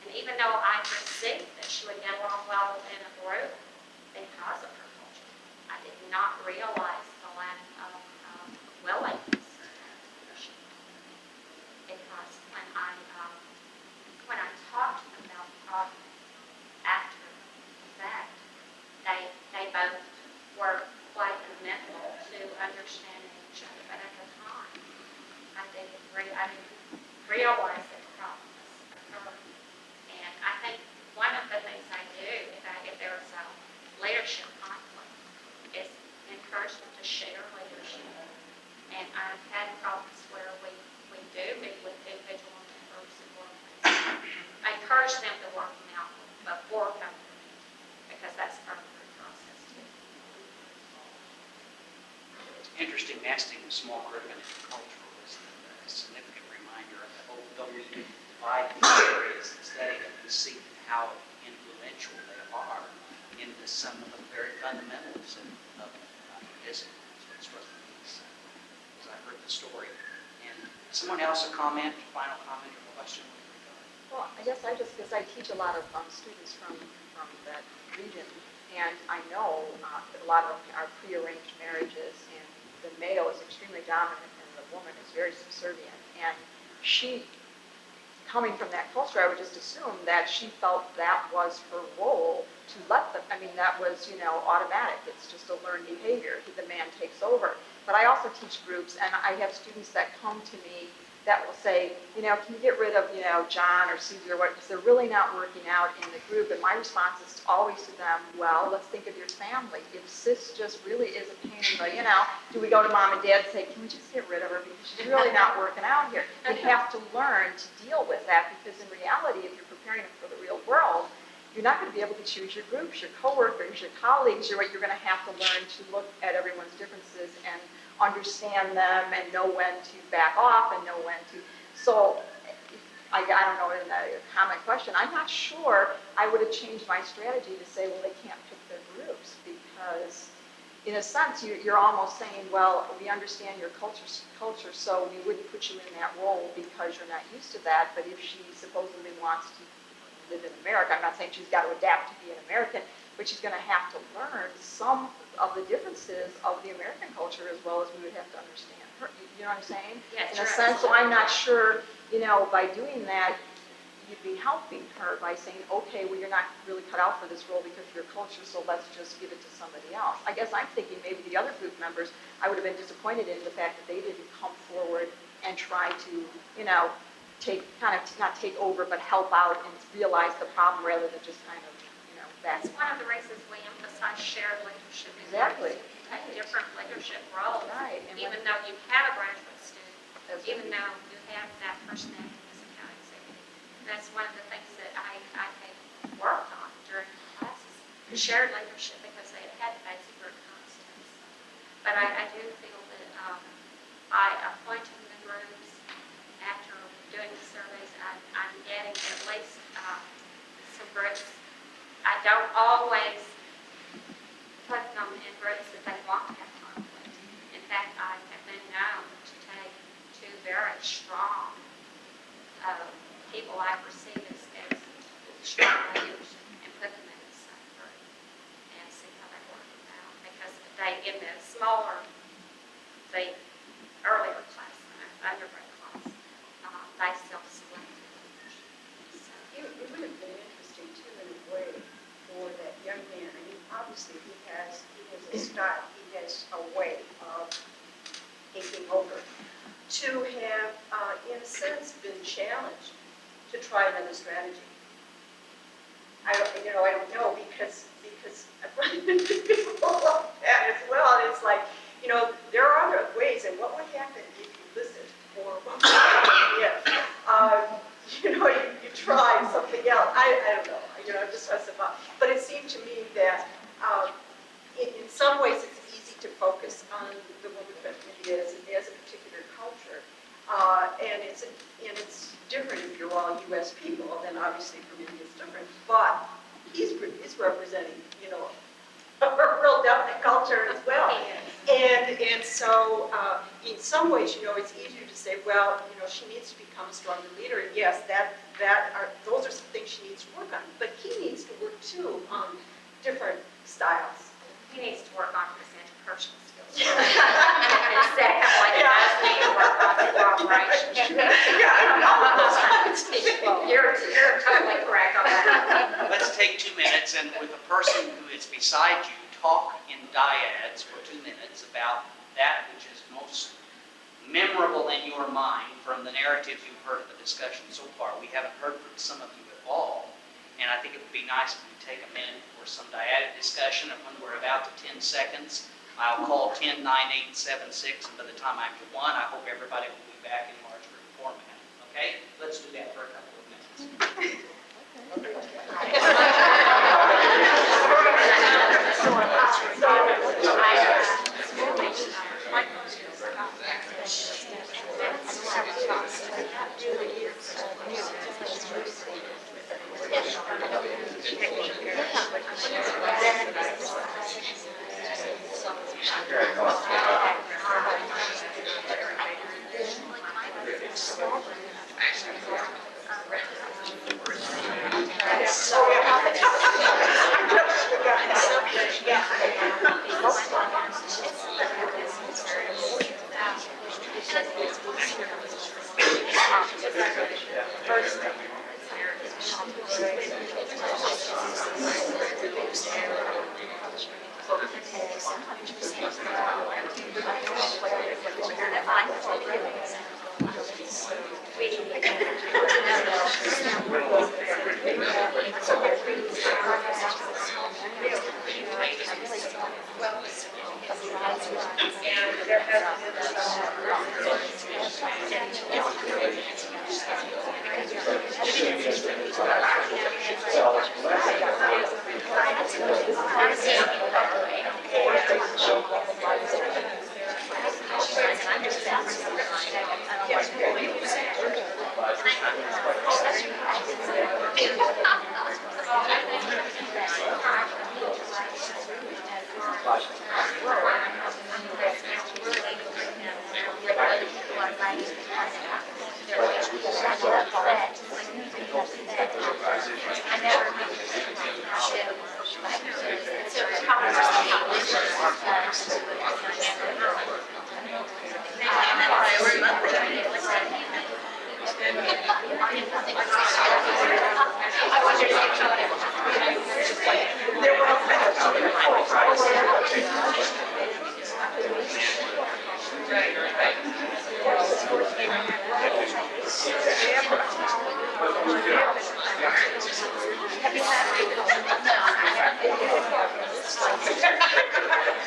And even though I perceived that she would get along well in a group because of her culture, I did not realize the lack of willingness in that position. Because when I talked to them about the problem after the fact, they both were quite amenable to understanding each other. But at the time, I didn't realize that the problem was occurring. And I think one of the things I do if there's a leadership conflict is encourage them to share leadership. And I've had problems where we do meet with individual members and work with them. I encourage them to work them out before coming to me, because that's part of the process too. Interesting, nesting a small group in intercultural is a significant reminder of the whole divide in these areas and study them and see how influential they are into some of the very fundamentals of discipline. That's what it is, as I heard the story. And someone else a comment, final comment or question? Well, I guess because I teach a lot of students from that region, and I know that a lot of them are prearranged marriages, and the male is extremely dominant and the woman is very subservient. And she, coming from that culture, I would just assume that she felt that was her role to let them, that was, automatic. It's just a learned behavior. The man takes over. But I also teach groups, and I have students that come to me that will say, can you get rid of, John or Susie or what, because they're really not working out in the group. And my response is always to them, well, let's think of your family. If sis just really is a pain in the, do we go to mom and dad and say, can we just get rid of her because she's really not working out here? You have to learn to deal with that, because in reality, if you're preparing them for the real world, you're not going to be able to choose your groups, your coworkers, your colleagues. You're going to have to learn to look at everyone's differences and understand them and know when to back off and know when to. So I don't know, in a common question, I'm not sure I would have changed my strategy to say, well, they can't pick their groups, because in a sense, you're almost saying, well, we understand your culture, so we wouldn't put you in that role because you're not used to that. But if she supposedly wants to live in America, I'm not saying she's got to adapt to be an American, but she's going to have to learn some of the differences of the American culture as well as we would have to understand her. You know what I'm saying? Yes, in a sense, so I'm not sure, by doing that, you'd be helping her by saying, okay, well, you're not really cut out for this role because of your culture, so let's just give it to somebody else. I guess I'm thinking maybe the other group members, I would have been disappointed in the fact that they didn't come forward and try to, not take over, but help out and realize the problem rather than just kind of, That's one of the reasons we emphasize shared leadership. in Exactly. groups. You take different leadership roles. Right, and Even when- though you have a graduate student, That's even right. though you have that personality as a county executive. That's one of the things that I have worked on during the classes, shared leadership, because they had basic group concepts. But I do feel that by appointing the groups after doing the surveys, I'm getting at least some groups. I don't always put them in groups that they want to have conflict. In fact, I have been known to take two very strong people I perceive as strong leaders and put them in the same group and see how they work it out. Because in the earlier class, undergrad class, they self-selected leaders. So, It would have been interesting too, in a way, for that young man. I mean, obviously he has a style, he has a way of taking over. To have, in a sense, been challenged to try another strategy. I don't know because I've run into people like that as well. And it's like, there are other ways, and what would happen if you listened, or what would happen if, you tried something else? I don't know. Just us about. But it seemed to me that in some ways it's easy to focus on the woman community as a particular culture, and it's different if you're all U.S. people. Then obviously for me it's different. But he's representing, a real definite culture as well. And so in some ways, it's easier to say, well, she needs to become a stronger leader. And yes, those are some things she needs to work on. But he needs to work too on different styles. he needs to work on his interpersonal skills. And secondly, he does need to work on cooperation. You're totally correct on that. Let's take 2 minutes, and with the person who is beside you, talk in dyads for 2 minutes about that which is most memorable in your mind from the narratives you've heard of the discussion so far. We haven't heard from some of you at all, and I think it would be nice if we take a minute for some dyadic discussion, and when we're about to 10 seconds, I'll call 10, 9, 8, 7, 6, and by the time I'm to 1, I hope everybody will be back in large group format. Okay? Let's do that for a couple of minutes.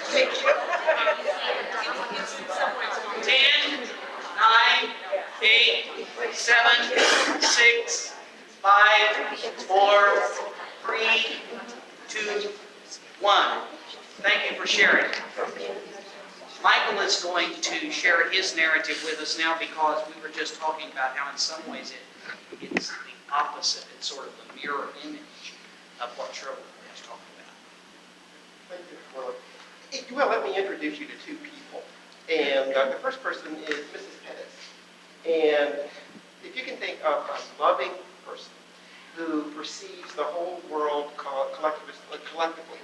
Thank you. 10, 9, 8, 7, 6, 5, 4, 3, 2, 1. Thank you for sharing. Michael is going to share his narrative with us now because we were just talking about how in some ways it's the opposite. It's sort of the mirror image of what Shirley was talking about. Thank you. Well, if you will, let me introduce you to two people. And the first person is Mrs. Pettis. And if you can think of a loving person who perceives the whole world collectively,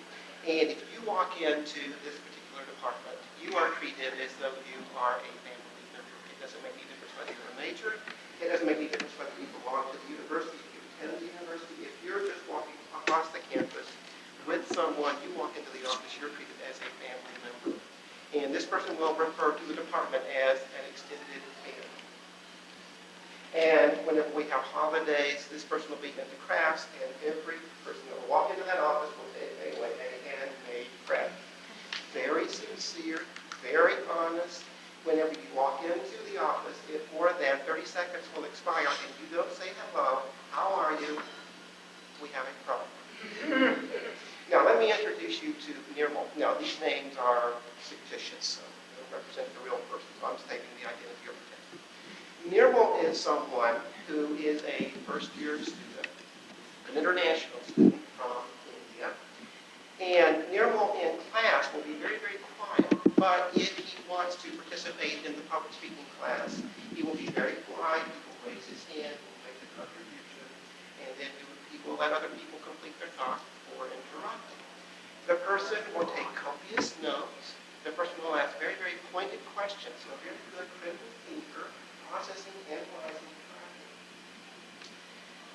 and if you walk into this particular department, you are treated as though you are a family member. It doesn't make any difference whether you're a major. It doesn't make any difference whether you belong to the university, if you attend the university. If you're just walking across the campus with someone, you walk into the office, you're treated as a family member. And this person will refer to the department as an extended family. And whenever we have holidays, this person will be into crafts, and every person that will walk into that office will take away a handmade craft. Very sincere, very honest. Whenever you walk into the office, if more than 30 seconds will expire and you don't say hello, how are you? We have a problem. Now, let me introduce you to Nirmal. Now, these names are fictitious, so they don't represent the real person, so I'm stating the identity of the text. Nirmal is someone who is a first-year student, an international student from India. And Nirmal in class will be very, very quiet, but if he wants to participate in the public speaking class, he will be very quiet, he will raise his hand, he will make a contribution, and then he will let other people complete their thought before interrupting. The person will take copious notes. The person will ask very, very pointed questions, so a very good critical thinker, processing, analyzing, tracking.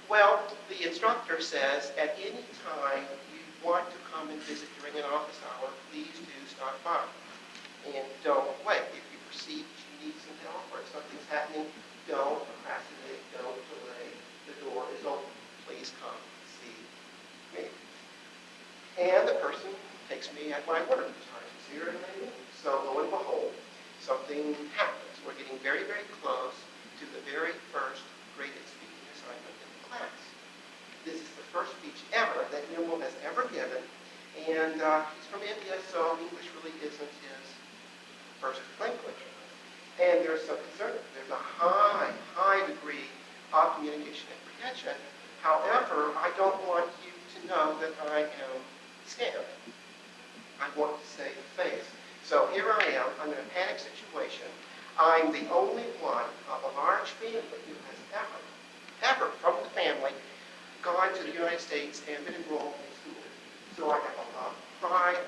Well, the instructor says at any time you want to come and visit during an office hour, please do stop by. And don't wait. If you perceive that you need some help or if something's happening, don't procrastinate, don't delay. The door is open. Please come see me. And the person takes me at my word. I'm sincere and I mean. So lo and behold, something happens. We're getting very, very close to the very first graded speaking assignment in the class. This is the first speech ever that Nirmal has ever given, and he's from India, so English really isn't his first language. And there's some concern. There's a high, high degree of communication apprehension. However, I don't want you to know that I am scared. I want to save face. So here I am. I'm in a panic situation. I'm the only one of a large family who has ever from the family gone to the United States and been enrolled in school. So I have a lot of pride.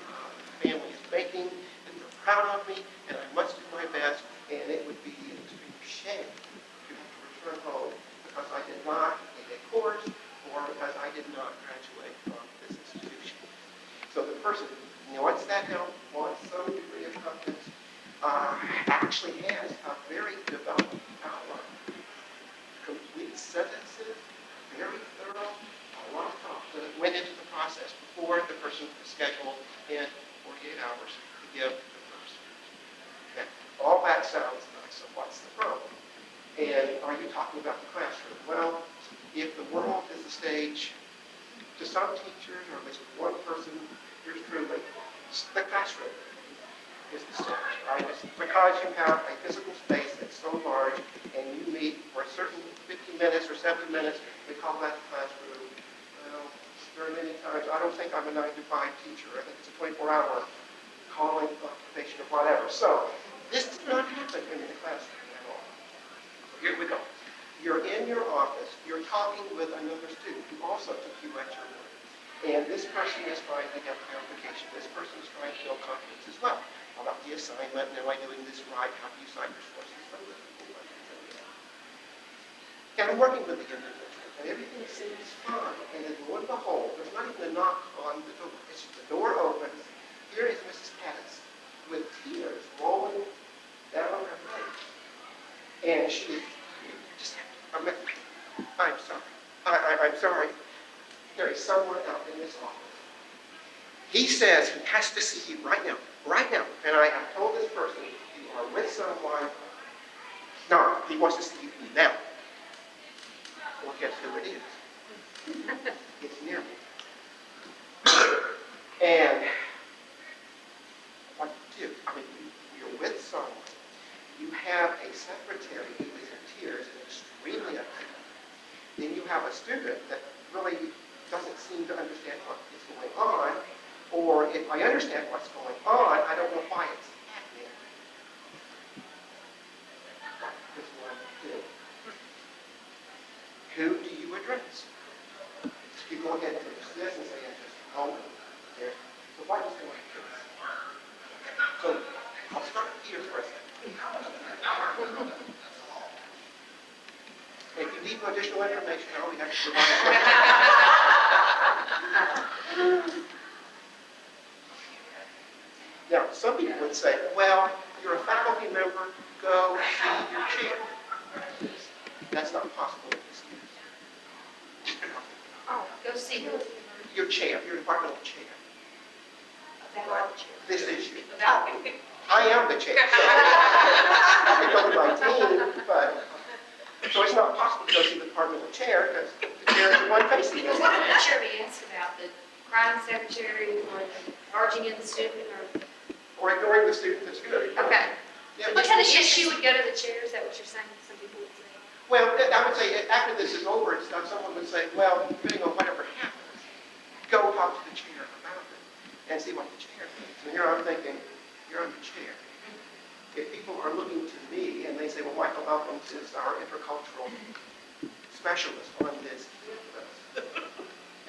The family is making, and they're proud of me, and I must do my best. And it would be an extreme shame to have to return home because I did not take a course or because I did not graduate from this institution. So the person who wants that help, wants some degree of confidence, actually has a very developed outline. Complete sentences, very thorough, a lot of thought that went into the process before the person was scheduled in 48 hours to give the first speech. Okay. All that sounds nice, so what's the problem? And are you talking about the classroom? Well, if the world is a stage, to some teachers, or at least one person, here's truly, the classroom is the stage, right? It's because you have a physical space that's so large, and you meet for a certain 50 minutes or 70 minutes, we call that the classroom. Well, very many times, I don't think I'm a 9 to 5 teacher. I think it's a 24-hour calling, occupation, or whatever. So, this did not happen in the classroom at all. Here we go. You're in your office, you're talking with another student who also took you at your word. And this person is trying to get clarification. This person is trying to build confidence as well. How about the assignment? Am I doing this right? How do you cite your sources? And I'm working with the individual, and everything seems fine. And then lo and behold, there's not even a knock on the door. It's just the door opens. Here is Mrs. Pettis with tears rolling down her face. And she just, I'm sorry. I'm sorry. There is someone out in this office He says he has to see you right now, and I have told this person, you are with someone, no, he wants to see you now. Well, guess who it is? It's near me. And what do you do? I mean, you're with someone, you have a secretary who is in tears and extremely upset. Then you have a student that really doesn't seem to understand what is going on, or if I understand what's going on, I don't know why it's happening. What does one do? Who do you address? You go ahead and finish this and say, just hold it there. So why does one do this? So I'll start here for a second. If you need additional information, I'll be happy to provide. Now, some people would say, well, you're a faculty member, go see your chair. That's not possible in this case. Oh, go see who? Your chair, your departmental chair. This issue. I am the chair. I can go to my team, but, so it's not possible to go see the departmental chair because the chair is the one facing Because us. what did the chair be asked about? The crime secretary or the barging in the student or? Or ignoring the student that's good. Okay. Yeah, What kind of issue would go to the chair? Is that what you're saying? Some people would say. Well, I would say after this is over and stuff, someone would say, well, depending on whatever happens, go talk to the chair about it and see what the chair thinks. And here I'm thinking, you're on the chair. If people are looking to me and they say, well, Michael Elkins is our intercultural specialist on this campus.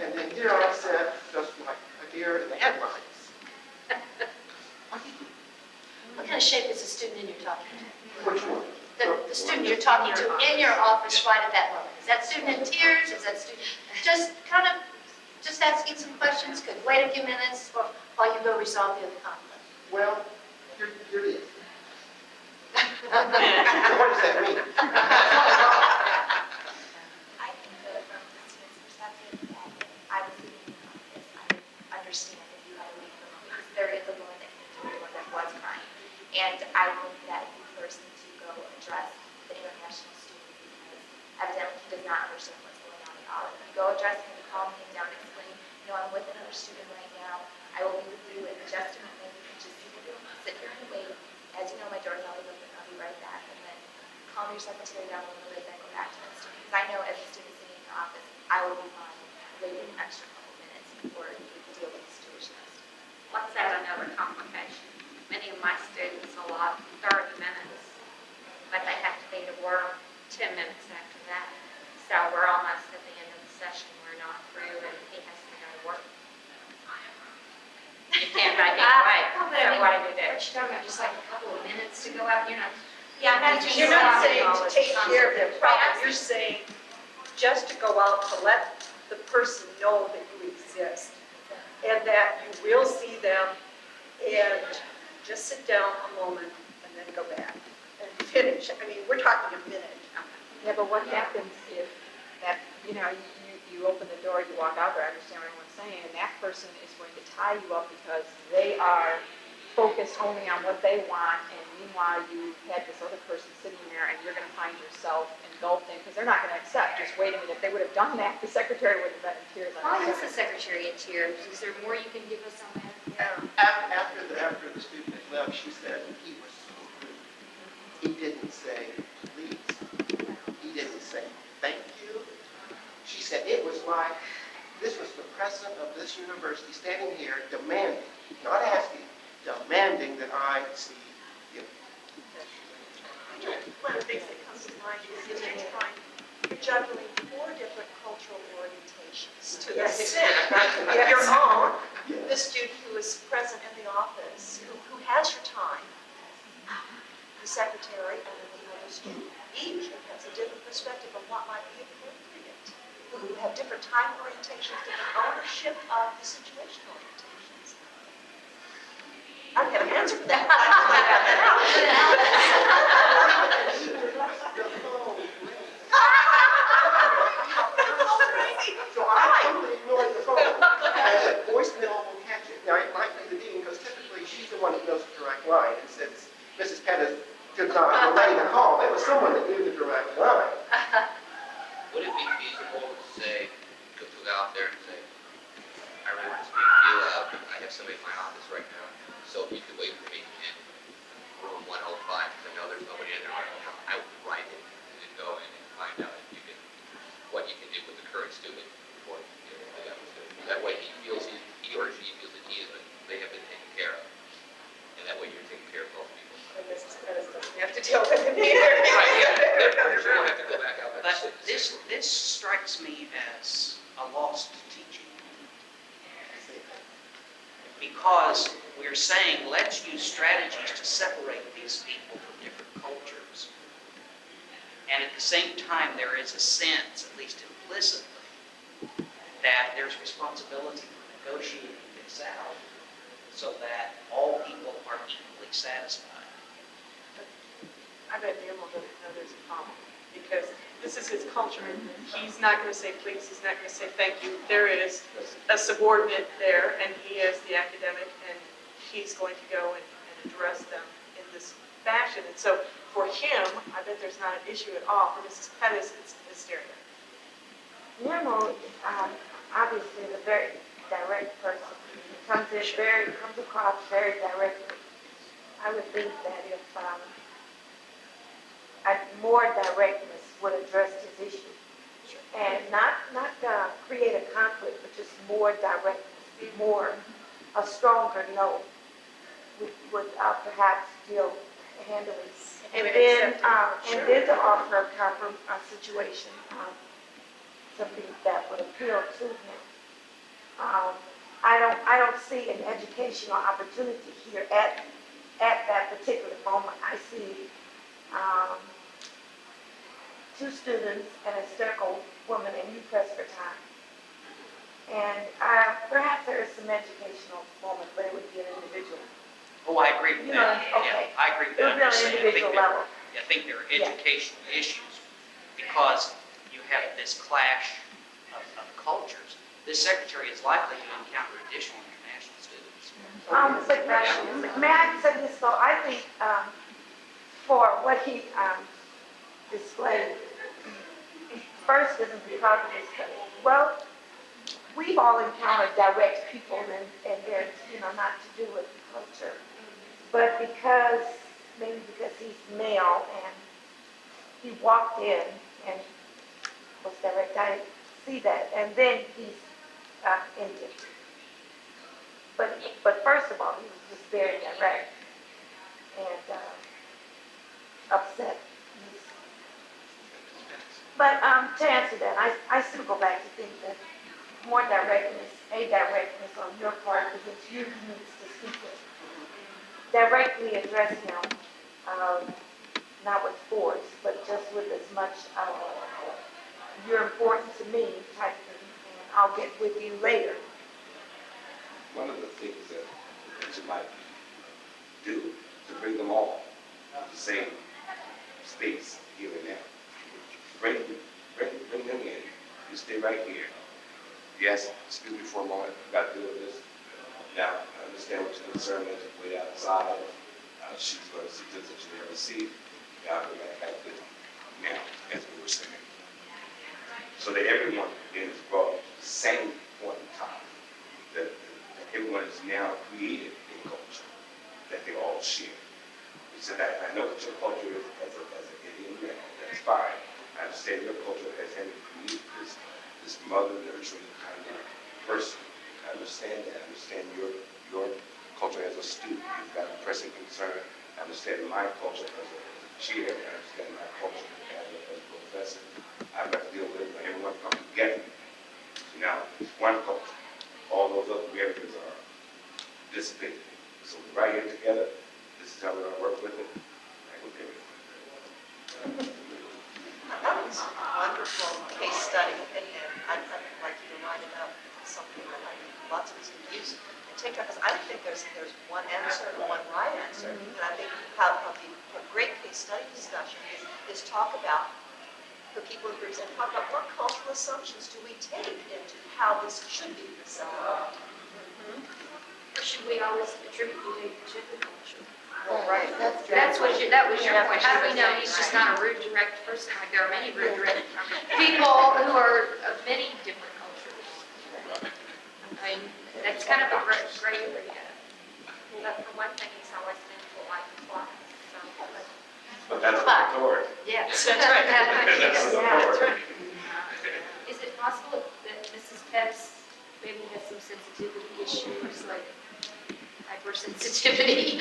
And then here I said, just like a deer in the headlines. What kind of shape is the student you're talking to? Which one? The student you're talking to in your office right at that moment. Is that student in tears? Is that student just kind of just asking some questions? Could wait a few minutes while you go resolve the other conflict? Well, here it is. What does that mean? I think that from the student's perspective, that if I was leaving the office, I would understand if you had to leave the room, because there is a woman that came to me, one that was crying. And I think that you first need to go address the international student, because evidently he does not understand what's going on at all. If you go address him, calm him down, explain, I'm with another student right now, I will be with you in just a moment, you can just sit here and wait. As you know, my door's always open, I'll be right back. And then calm your secretary down a little bit, then go back to the student. Because I know as a student sitting in the office, I will be fine waiting an extra couple minutes before you deal with the situation. Let's add another complication. Many of my students allot 30 minutes, but they have to be to work 10 minutes after that. So we're almost at the end of the session, we're not through, and he has to go to work. You can't make it wait, so what do you do? What you talking about, just like a couple of minutes to go out, Yeah, you're not saying to take care of their problem, you're saying just to go out to let the person know that you exist and that you will see them and just sit down a moment and then go back and finish. I mean, we're talking a minute. Yeah, but what happens if that, you open the door, you walk out there, I understand what everyone's saying, and that person is going to tie you up because they are focused only on what they want, and meanwhile you had this other person sitting there and you're going to find yourself engulfed in, because they're not going to accept, just wait a minute, if they would have done that, the secretary would have been in tears. Why is the secretary in tears? Is there more you can give us on that? After the student had left, she said he was so rude. He didn't say please. He didn't say thank you. She said it was like this was the president of this university standing here demanding, not asking, demanding that I see you. One of the things that comes to mind is you're juggling 4 different cultural orientations to the extent of your own, the student who is present in the office, who has your time, the secretary, and then the other student. Each has a different perspective of what might be appropriate, who have different time orientations, different ownership of the situation orientations. I don't have an answer for that. So I totally ignored the phone. I said, voicemail will catch it. Now, line. And since Mrs. Pettis did not relay the call, there was someone that knew the direct line. Would it be feasible to say, to go out there and say, I really want to speak to you, I have somebody in my office right now, so if you could wait for me in room 105, because I know there's nobody in there right now, I would write it and go in and find out if you can, what you can do with the current student before you get the other student. That way he feels, he or she feels that they have been taken care of. And that way you're taking care of both people. And Mrs. Pettis doesn't have to deal with it either. Right, yeah, you don't have to go back out there. But this strikes me as a lost teaching. Because we're saying, let's use strategies to separate these people from different cultures. And at the same time, there is a sense, at least implicitly, that there's responsibility for negotiating this out so that all people are equally satisfied. I bet Dan will know there's a problem, because this is his culture. He's not going to say please, he's not going to say thank you. There is a subordinate there, and he is the academic, and he's going to go and address them in this fashion. And so for him, I bet there's not an issue at all. For Mrs. Pettis, it's hysteria. Nemo, obviously, is a very direct person. He comes across very directly. I would think that if more directness would address his issue, and not create a conflict, but just more directness, a stronger no, would perhaps handle it. And then to offer a situation, something that would appeal to him. I don't see an educational opportunity here at that particular moment. I see two students and a hysterical woman, and you press for time. And perhaps there is some educational moment, but it would be an individual. Oh, I agree with that. Okay. Yeah, I agree with It would that. be on an individual level. I think there are educational issues because you have this clash of cultures. This secretary is likely to encounter additional international students. But may I say this though? I think for what he displayed, first isn't because of his, well, we've all encountered direct people and they're, not to do with culture. But maybe because he's male and he walked in and was direct, I see that. And then he's Indian. But first of all, he was just very direct and upset. But to answer that, I still go back to think that more directness on your part, because it's you who needs to speak with. Directly address him, not with force, but just with as much you're important to me type thing, and I'll get with you later. One of the things that you might do to bring them all to the same space here and now. Bring them in. You stay right here. Yes, excuse me for a moment. I've got to deal with this. Now, I understand what your concern is. Way outside. She's going to see things that you never see. Now, we're going to have to now, as we were saying. So that everyone is brought to the same point in time. That everyone is now created a culture that they all share. So that I know what your culture is as an Indian man. That's fine. I understand your culture as having created this mother nurturing kind of person. I understand that. I understand your culture as a student. You've got a pressing concern. I understand my culture as a chair. I understand my culture as a professor. I've got to deal with it when everyone comes together. So now it's one culture. All those other barriers are dissipated. So we're right here together. This is how we're going to work with it. And we'll do it. That was a wonderful case study, and I'd like you to write it up, something that lots of us can use. And take up, because I don't think there's one answer and one right answer. And I think how a great case study discussion is talk about the people who present, talk about what cultural assumptions do we take into how this should be presented. Or should we always attribute behavior to the culture? right. That was your point. How do we know he's just not a rude, direct person? Like there are many rude, direct people who are of many different cultures. I mean, that's kind of a gray area. But for one thing, he's always been polite and class, so. But that's the But- authority. Yes. That's the authority. Is it possible that Mrs. Pettis maybe has some sensitivity issues, like hypersensitivity?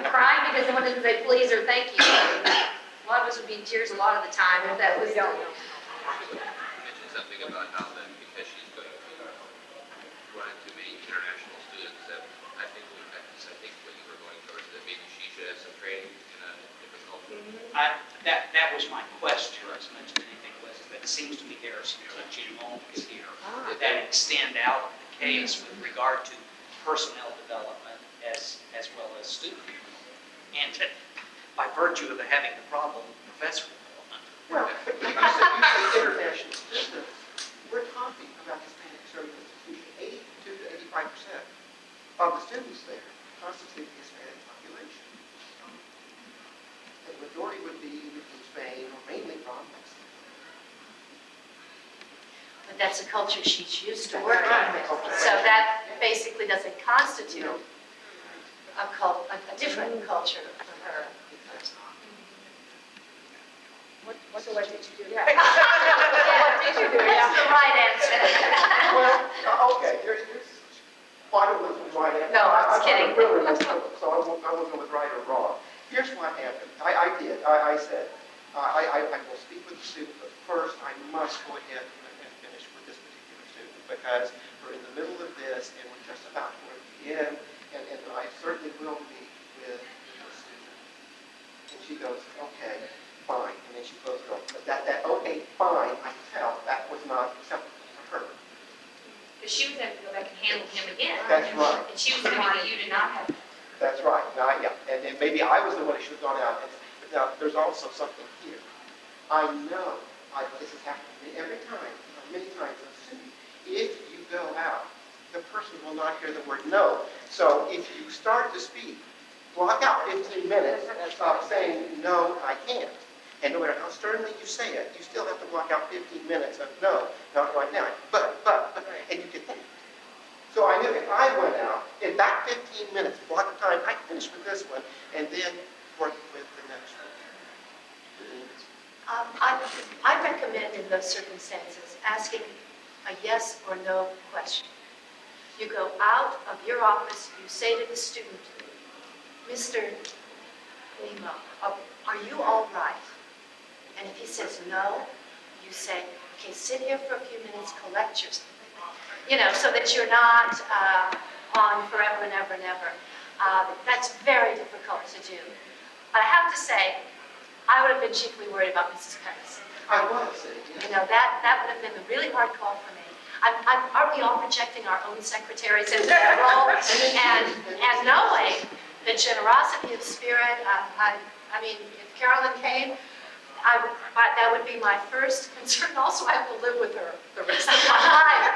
Crying because someone doesn't say please or thank you. A lot of us would be in tears a lot of the time if that was. We don't know. You mentioned something about how that because she's going to run into many international students that I think what you were going towards, that maybe she should have some training in a different culture. That was my question, I was mentioning anything was, but it seems to me there are some touching moments here that extend out the case with regard to personnel development as well as student development. And by virtue of having the problem, professor development. Well, but you say international students, we're talking about Hispanic serving institution. 82 to 85% of the students there constitute the Hispanic population. The majority would be from Spain or mainly from Mexico. But that's a culture she's used to working with. So that basically doesn't constitute a different culture for her. So what did you do? What did you do? That's the right answer. Well, okay, here's why don't we right answer. No, I was kidding. I'm really messed up, so I won't go with right or wrong. Here's what happened. I said, I will speak with the student, but first I must go ahead and finish with this particular student because we're in the middle of this and we're just about toward the end, and I certainly will meet with the student. And she goes, okay, fine. And then she closed her off. But that okay, fine, I tell, that was not acceptable for her. Because she was going to go back and handle him again. That's right. And she was wanting you to not have. That's right. Now, yeah, and maybe I was the one who should have gone out. But now, there's also something here. I know, this has happened to me every time, many times as a student. If you go out, the person will not hear the word no. So if you start to speak, block out 15 minutes of saying, no, I can't. And no matter how sternly you say it, you still have to block out 15 minutes of no, not right now. But, and you get that. So I knew if I went out, in that 15 minutes, block of time, I finished with this one, and then work with the next one. I recommend in those circumstances asking a yes or no question. You go out of your office, you say to the student, Mr. Limo, are you all right? And if he says no, you say, okay, sit here for a few minutes, collect yourself. So that you're not on forever and ever and ever. That's very difficult to do. But I have to say, I would have been chiefly worried about Mrs. Pettis. I was. That would have been a really hard call for me. Aren't we all projecting our own secretaries into that role? And knowing the generosity of spirit, I mean, if Carolyn came, that would be my first concern. Also, I have to live with her the rest of my life.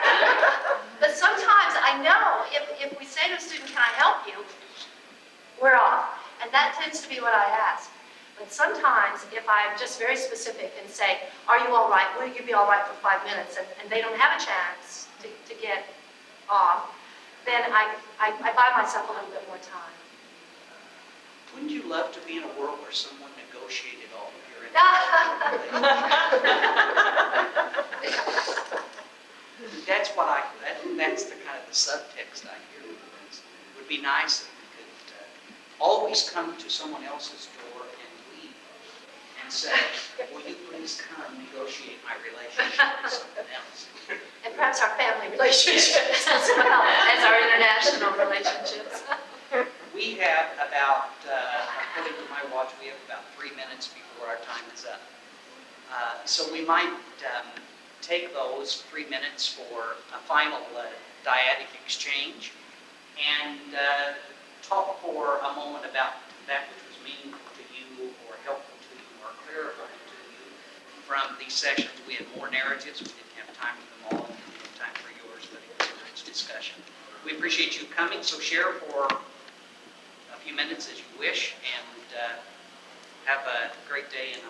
But sometimes I know if we say to a student, can I help you? We're off. And that tends to be what I ask. But sometimes if I'm just very specific and say, are you all right? Will you be all right for 5 minutes? And they don't have a chance to get off, then I buy myself a little bit more time. Wouldn't you love to be in a world where someone negotiated all of your That's the kind of the subtext I hear. It would be nice if we could always come to someone else's door and leave and say, will you please come negotiate my relationship with someone else? And perhaps our family relationships as well as our international relationships. We have about, according to my watch, we have about 3 minutes before our time is up. So we might take those 3 minutes for a final dyadic exchange and talk for a moment about that which was meaningful to you or helpful to you or clarifying to you from these sessions. We had more narratives. We didn't have time for them all. And we didn't have time for yours, but it was a rich discussion. We appreciate you coming. So share for a few minutes as you wish, and have a great day, and